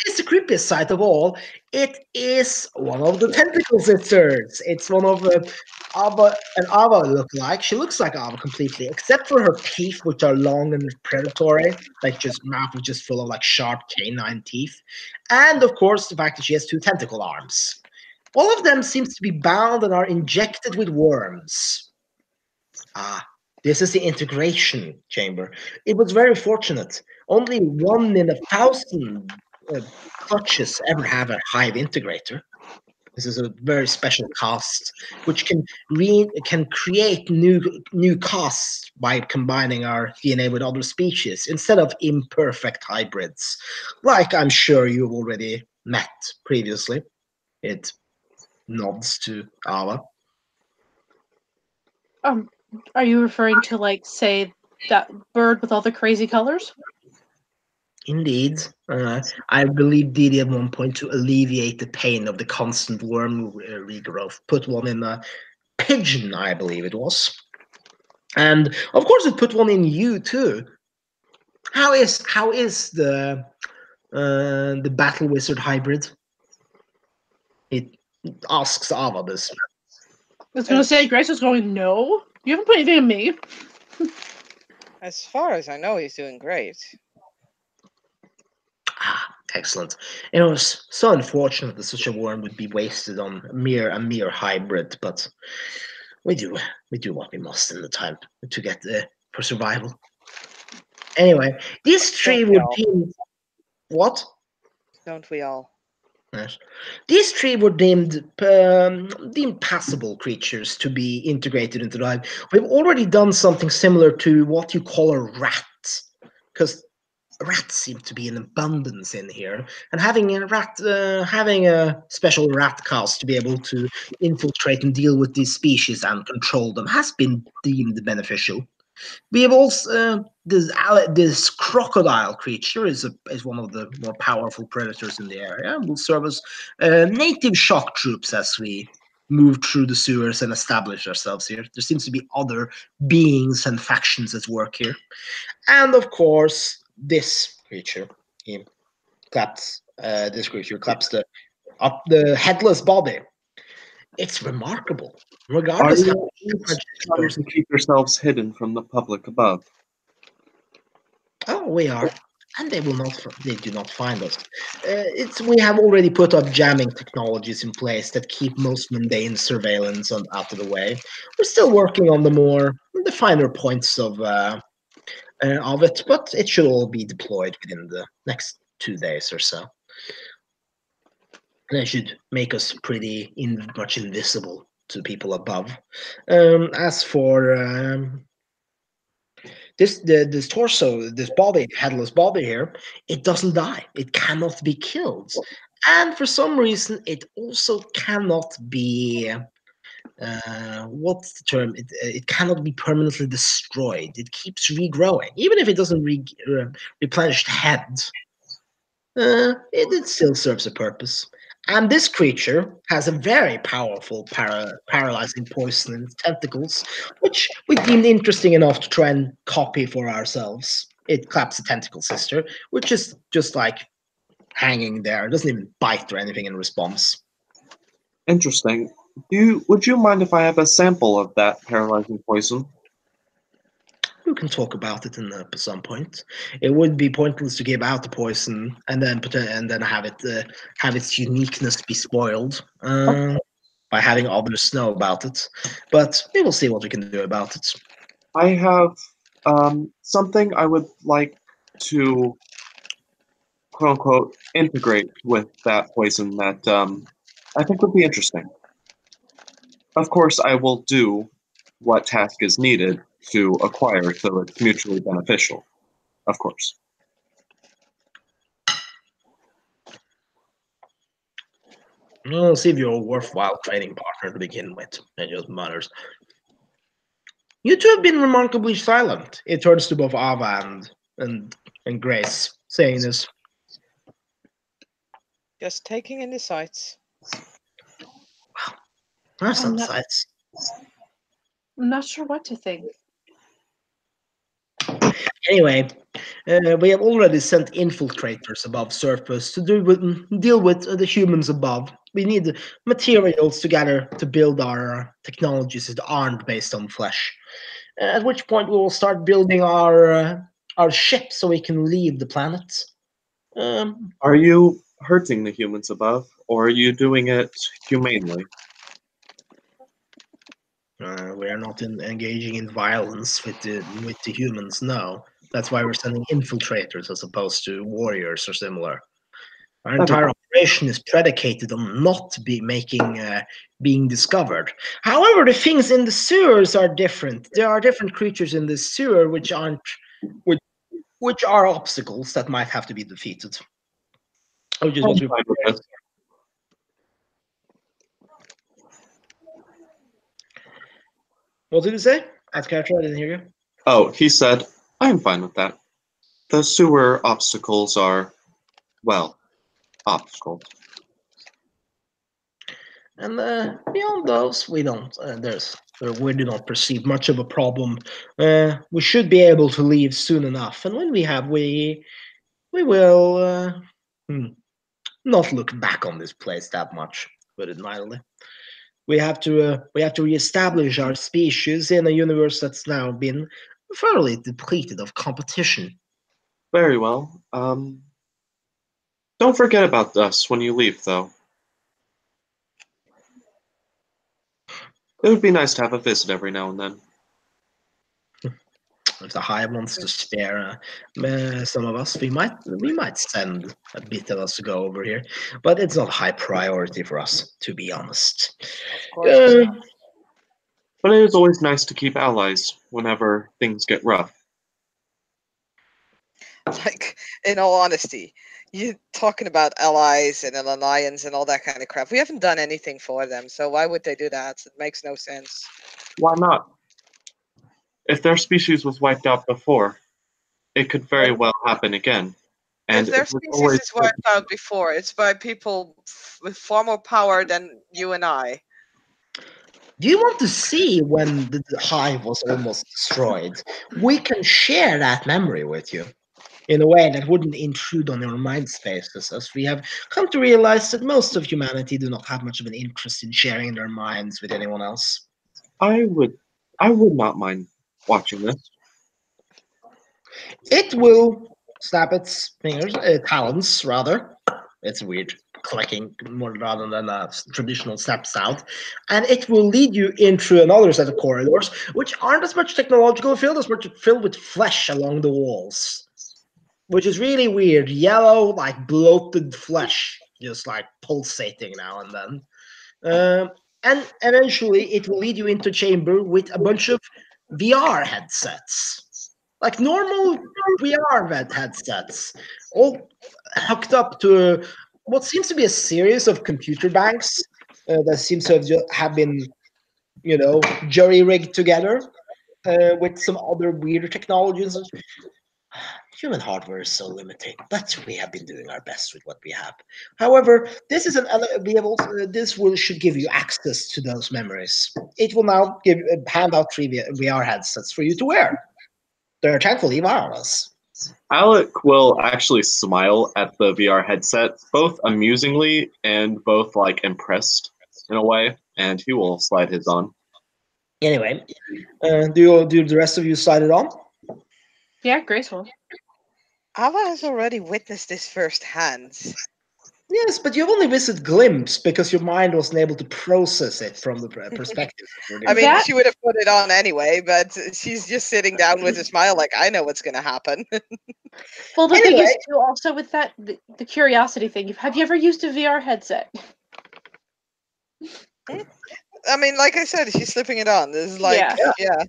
is the creepiest sight of all. It is one of the tentacle sisters. It's one of Ava, an Ava look-alike. She looks like Ava completely, except for her teeth, which are long and predatory, like just mouth is just full of like sharp canine teeth, and of course the fact that she has 2 tentacle arms. All of them seems to be bound and are injected with worms. Ah, this is the integration chamber. It was very fortunate. Only 1 in 1,000 clutches ever have a hive integrator. This is a very special cast, which can create new casts by combining our DNA with other species instead of imperfect hybrids, like I'm sure you've already met previously. It nods to Ava. Are you referring to, like, say, that bird with all the crazy colors? Indeed. I believe Didi at one point, to alleviate the pain of the constant worm regrowth, put one in a pigeon, I believe it was. And of course it put one in you too. How is the battle wizard hybrid? It asks Ava this. I was going to say, Grace is going, no. You haven't put anything in me. As far as I know, he's doing great. Ah, excellent. It was so unfortunate that such a worm would be wasted on a mere hybrid, but we do what we must in the time to get for survival. Anyway, these 3 Don't we were all? deemed what? Don't we all? Yes. These 3 were deemed passable creatures to be integrated into the hive. We've already done something similar to what you call a rat, because rats seem to be in abundance in here, and having a special rat cast to be able to infiltrate and deal with these species and control them has been deemed beneficial. We have also this crocodile creature is one of the more powerful predators in the area, and will serve as native shock troops as we move through the sewers and establish ourselves here. There seems to be other beings and factions at work here, and of course this creature. He claps. This creature claps the headless body. It's remarkable, Are regardless how you much trying to keep yourselves hidden from the public above? Oh, we are, and they will not. They do not find us. We have already put up jamming technologies in place that keep most mundane surveillance out of the way. We're still working on the finer points of it, but it should all be deployed within the next 2 days or so. And it should make us pretty much invisible to people above. As for this torso, this body, headless body here, it doesn't die. It cannot be killed, and for some reason, it also cannot be. What's the term? It cannot be permanently destroyed. It keeps regrowing, even if it doesn't replenish the head. It still serves a purpose. And this creature has a very powerful paralyzing poison in its tentacles, which we deemed interesting enough to try and copy for ourselves. It claps a tentacle sister, which is just like hanging there. It doesn't even bite or anything in response. Interesting. Would you mind if I have a sample of that paralyzing poison? We can talk about it at some point. It would be pointless to give out the poison and then have its uniqueness be spoiled by having others know about it. But we will see what we can do about it. I have something I would like to quote unquote integrate with that poison that I think would be interesting. Of course, I will do what task is needed to acquire so it's mutually beneficial. Of course. We'll see if you're a worthwhile trading partner to begin with. It just matters. You two have been remarkably silent. It turns to both Ava and Grace, saying this. Just taking in the sights. That's I'm not not- sights. I'm not sure what to think. Anyway, we have already sent infiltrators above surface to deal with the humans above. We need materials together to build our technologies that aren't based on flesh. At which point we will start building our ship so we can leave the planet. Are you hurting the humans above, or are you doing it humanely? We are not engaging in violence with the humans. No, that's why we're sending infiltrators as opposed to warriors or similar. Our entire operation is predicated on not being discovered. However, the things in the sewers are different. There are different creatures in the sewer which are obstacles that might have to be defeated. Which is what we. Fine with this. What did you say? As character, I didn't hear you. Oh, he said, I'm fine with that. The sewer obstacles are, well, obstacles. And beyond those, we don't. We do not perceive much of a problem. We should be able to leave soon enough, and when we have, we will not look back on this place that much. Put it mildly. We have to reestablish our species in a universe that's now been thoroughly depleted of competition. Very well. Don't forget about us when you leave, though. It would be nice to have a visit every now and then. If the Hive wants to spare some of us, we might send a bit of us to go over here, but it's not a high priority for us, to be honest. Of course. But it is always nice to keep allies whenever things get rough. Like, in all honesty, you talking about allies and an alliance and all that kind of crap. We haven't done anything for them, so why would they do that? It makes no sense. Why not? If their species was wiped out before, it could very well happen again. And if their it was species always is wiped out before, it's by people with far more power than you and I. Do you want to see when the Hive was almost destroyed? We can share that memory with you in a way that wouldn't intrude on your mind spaces, as we have come to realize that most of humanity do not have much of an interest in sharing their minds with anyone else. I would not mind watching this. It will snap its fingers, talons rather. It's weird clicking more rather than a traditional snap sound, and it will lead you into another set of corridors, which aren't as much technological filled as much filled with flesh along the walls, which is really weird. Yellow, like bloated flesh, just like pulsating now and then. And eventually, it will lead you into a chamber with a bunch of VR headsets, like normal VR headsets, all hooked up to what seems to be a series of computer banks that seems to have been, jury rigged together with some other weird technologies. Human hardware is so limiting, but we have been doing our best with what we have. However, this is should give you access to those memories. It will now hand out 3 VR headsets for you to wear. They're thankfully wireless. Alec will actually smile at the VR headset, both amusingly and both like impressed in a way, and he will slide his on. Anyway, do the rest of you slide it on? Yeah, graceful. Ava has already witnessed this firsthand. Yes, but you've only visited glimpse because your mind wasn't able to process it from the perspective. I mean, That- she would have put it on anyway, but she's just sitting down with a smile like, I know what's going to happen. Well, the thing Anyway. is, too, also with that, the curiosity thing. Have you ever used a VR headset? I mean, like I said, she's slipping it on. This is like, yeah.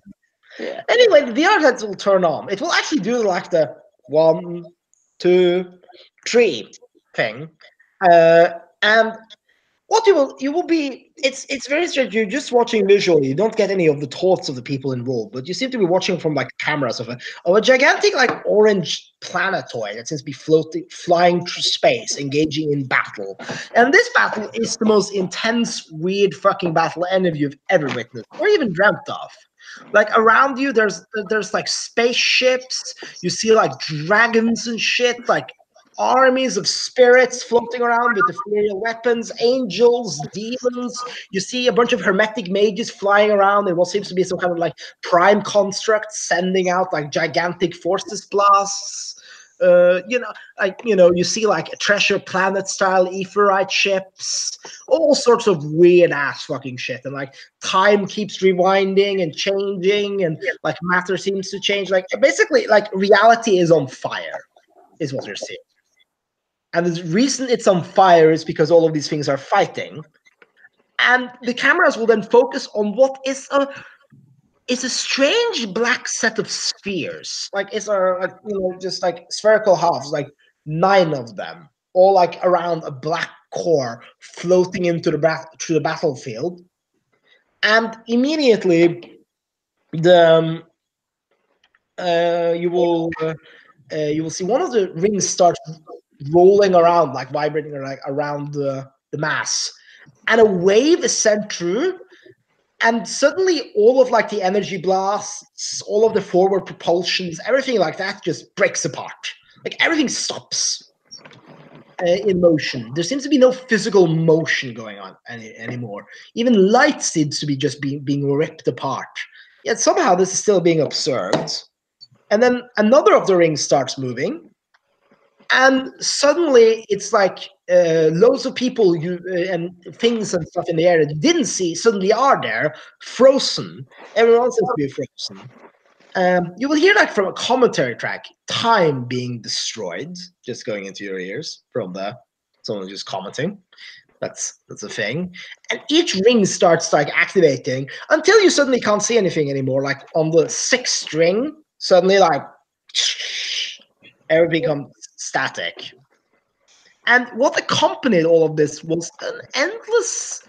Anyway, the VR heads will turn on. It will actually do like the 1, 2, 3 thing, and what you will be. It's very strange. You're just watching visually. You don't get any of the thoughts of the people involved, but you seem to be watching from like cameras of a gigantic like orange planetoid that seems to be flying through space, engaging in battle. And this battle is the most intense, weird fucking battle any of you have ever witnessed or even dreamt of. Like around you, there's like spaceships. You see like dragons and shit, like armies of spirits floating around with ethereal weapons, angels, demons. You see a bunch of hermetic mages flying around in what seems to be some kind of like prime construct, sending out like gigantic forces blasts. You see like treasure planet style aetheryte ships, all sorts of weird ass fucking shit, and like time keeps rewinding and changing, and like matter seems to change. Like basically, like reality is on fire, is what you're seeing. And the reason it's on fire is because all of these things are fighting, and the cameras will then focus on what is a strange black set of spheres. Like it's like just like spherical halves, like 9 of them, all like around a black core floating into through the battlefield. And immediately the you will see one of the rings start rolling around, like vibrating like around the mass, and a wave is sent through. And suddenly all of like the energy blasts, all of the forward propulsions, everything like that just breaks apart. Like everything stops in motion. There seems to be no physical motion going on anymore. Even light seems to be just being ripped apart. Yet somehow this is still being observed. And then another of the rings starts moving. And suddenly it's like loads of people and things and stuff in the air that you didn't see suddenly are there, frozen. Everyone seems to be frozen. You will hear like from a commentary track, time being destroyed, just going into your ears from someone just commenting. That's a thing. And each ring starts like activating until you suddenly can't see anything anymore. Like on the 6th ring, suddenly like everything becomes static. And what accompanied all of this was an endless,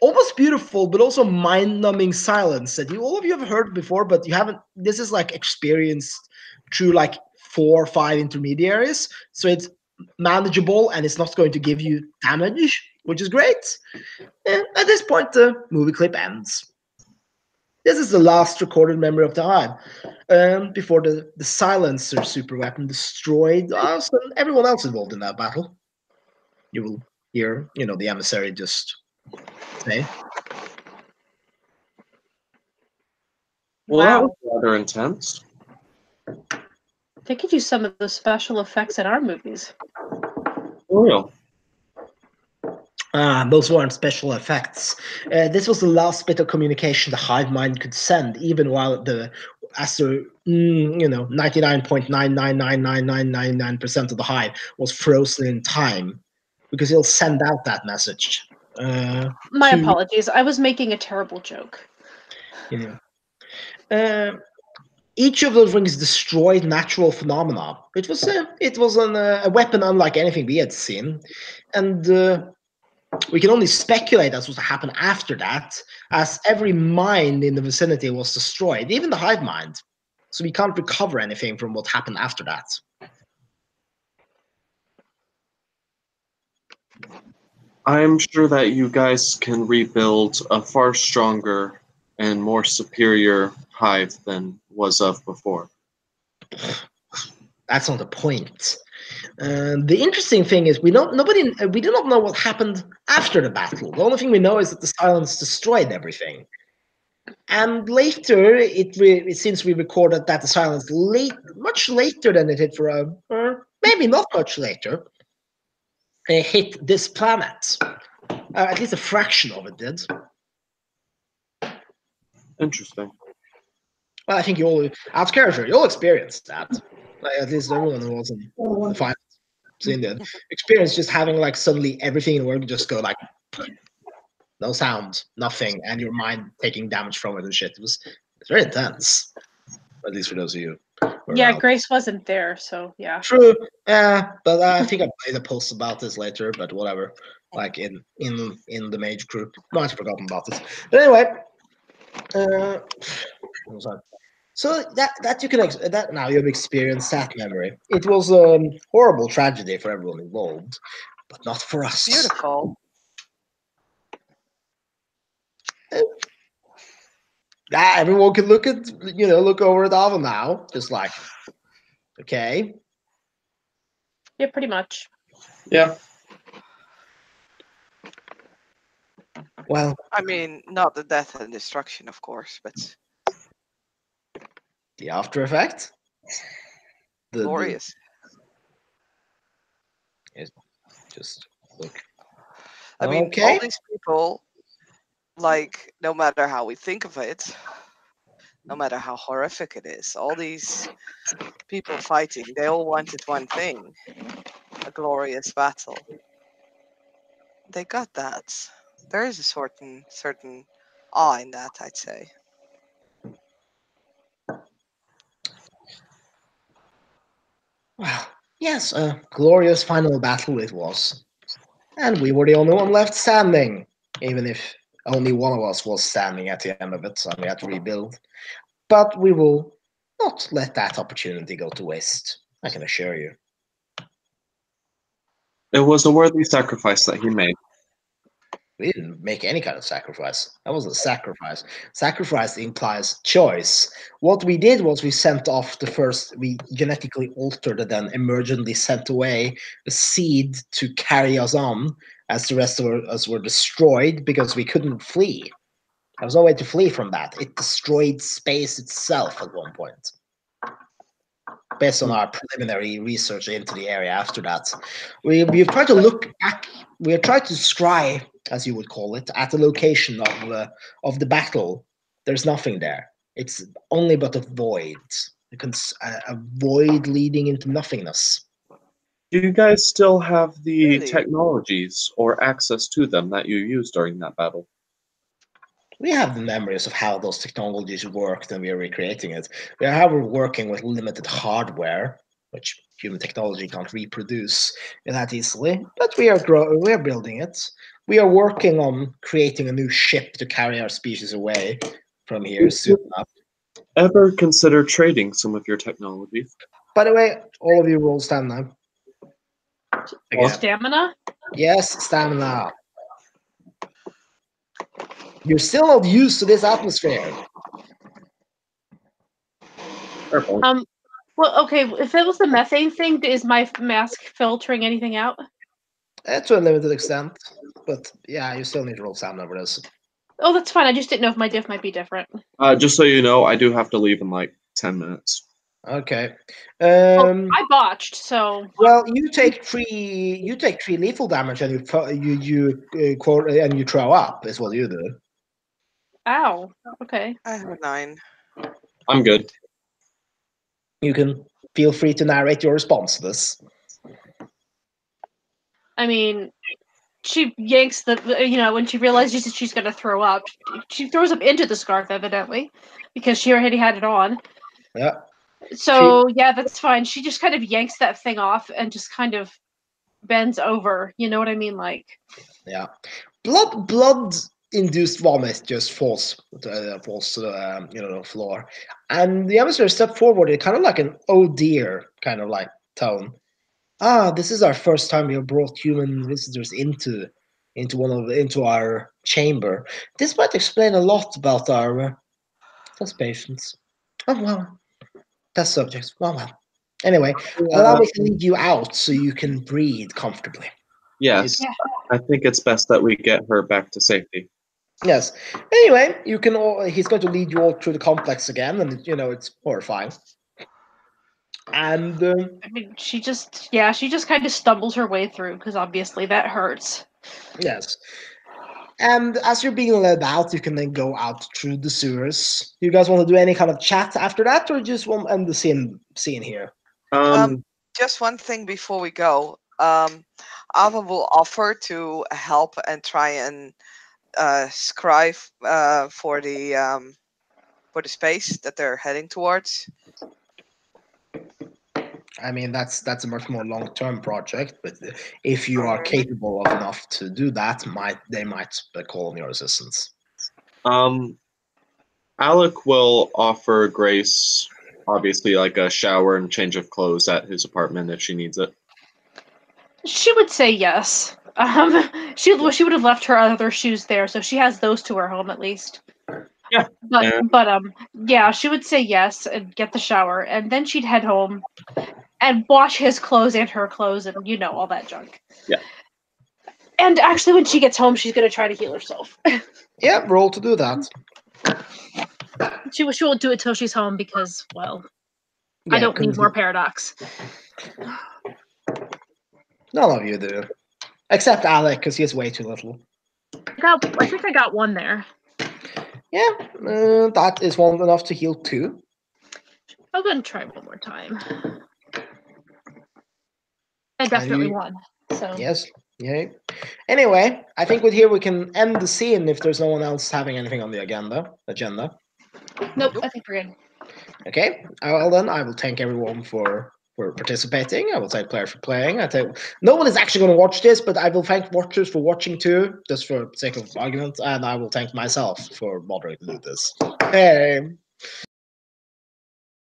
almost beautiful, but also mind-numbing silence that all of you have heard before, but you haven't. This is like experienced through like 4 or 5 intermediaries, so it's manageable and it's not going to give you damage, which is great. And at this point, the movie clip ends. This is the last recorded memory of the Hive, before the silencer super weapon destroyed us and everyone else involved in that battle. You will hear, the emissary just say. Well, that Wow. was rather intense. They could use some of the special effects in our movies. For real. Those weren't special effects. This was the last bit of communication the hive mind could send, even while as the 99.9999999% of the hive was frozen in time, because it'll send out that message. My apologies. I was making a terrible joke. Each of those rings destroyed natural phenomena. It was a weapon unlike anything we had seen, and we can only speculate as what happened after that, as every mind in the vicinity was destroyed, even the hive mind. So we can't recover anything from what happened after that. I'm sure that you guys can rebuild a far stronger and more superior hive than was of before. That's not the point. The interesting thing is we do not know what happened after the battle. The only thing we know is that the silence destroyed everything. And later, it seems we recorded that the silence much later than it hit or maybe not much later, it hit this planet. At least a fraction of it did. Interesting. Well, I think you all, out of character, you all experienced that. Like, at least everyone who was in the finals seen that experience, just having like suddenly everything in the world just go like no sound, nothing, and your mind taking damage from it and shit. It's very intense. At least for those of you. Yeah, Grace wasn't there, so yeah. True. Yeah, but I think I made a post about this later, but whatever. Like in the Mage group. Might have forgotten about this. But anyway. So that you can that now you've experienced that memory. It was a horrible tragedy for everyone involved, but not for us. Beautiful. Everyone can look over at Ava now, just like, okay. Yeah, pretty much. Yeah. Well, I mean, not the death and destruction, of course, but the after effect. glorious. Just look. I mean, Okay. all these people, like, no matter how we think of it, no matter how horrific it is, all these people fighting, they all wanted one thing: a glorious battle. They got that. There is a certain awe in that, I'd say. Well, yes, a glorious final battle it was. And we were the only one left standing, even if only one of us was standing at the end of it, and we had to rebuild. But we will not let that opportunity go to waste, I can assure you. It was a worthy sacrifice that he made. We didn't make any kind of sacrifice. That was a sacrifice. Sacrifice implies choice. What we did was we sent off we genetically altered and then emergently sent away a seed to carry us on as the rest of us were destroyed because we couldn't flee. There was no way to flee from that. It destroyed space itself at one point. Based on our preliminary research into the area after that, we've tried to look back. We have tried to scry, as you would call it, at the location of the battle. There's nothing there. It's only but a void. A void leading into nothingness. Do you guys still have the Really? technologies or access to them that you used during that battle? We have the memories of how those technologies worked, and we are recreating it. We are, however, working with limited hardware, which human technology can't reproduce that easily. But we are building it. We are working on creating a new ship to carry our species away from here soon enough. Ever consider trading some of your technologies? By the way, all of you roll stamina. Again. Stamina? Yes, stamina. You're still not used to this atmosphere. Purple. Well, okay, if it was the methane thing, is my mask filtering anything out? To a limited extent. But yeah, you still need to roll stamina for this. Oh, that's fine. I just didn't know if my diff might be different. Just so you know, I do have to leave in like 10 minutes. Okay. I botched, so Well, you take three. You take 3 lethal damage, and you throw up. Is what you do. ow. Okay. I have a 9. I'm good. You can feel free to narrate your response to this. I mean, she yanks when she realizes that she's gonna throw up, she throws up into the scarf, evidently, because she already had it on. Yeah. So yeah, that's fine. She just kind of yanks that thing off and just kind of bends over. You know what I mean? Like, Yeah. Blood induced vomit just falls to the floor, and the emissary stepped forward in kind of like an oh dear kind of like tone. This is our first time we have brought human visitors into our chamber. This might explain a lot about our test patients. Oh well, test subjects. Well. Anyway, allow me to lead you out so you can breathe comfortably. Yes, Yeah. I think it's best that we get her back to safety. Yes. Anyway, you can all. He's going to lead you all through the complex again, and it's horrifying. And I mean, she just kind of stumbles her way through because obviously that hurts. yes. And as you're being led out, you can then go out through the sewers. Do you guys want to do any kind of chat after that, or just want to end the scene here? Just one thing before we go. Ava will offer to help and try and scribe for the space that they're heading towards. I mean, that's a much more long-term project, but if you are Mhm. capable of enough to do that, they might call on your assistance. Alec will offer Grace, obviously, like a shower and change of clothes at his apartment if she needs it. She would say yes. She would have left her other shoes there, so she has those to her home at least. But yeah, she would say yes and get the shower, and then she'd head home and wash his clothes and her clothes, and all that junk. Yeah. And actually, when she gets home, she's gonna try to heal herself. Yeah, roll to do that. She won't do it till she's home because, well, I Yeah, don't need 'cause more paradox. none of you do. Except Alec, because he has way too little. I think I got one there. Yeah, that is one enough to heal 2. I'm gonna try one more time. I definitely won. So Yes. Yay. Anyway, I think with here we can end the scene if there's no one else having anything on the agenda. nope, I think we're good. Okay. Well then, I will thank everyone for participating. I will thank players for playing. No one is actually going to watch this, but I will thank watchers for watching too, just for sake of argument, and I will thank myself for moderating this. Hey.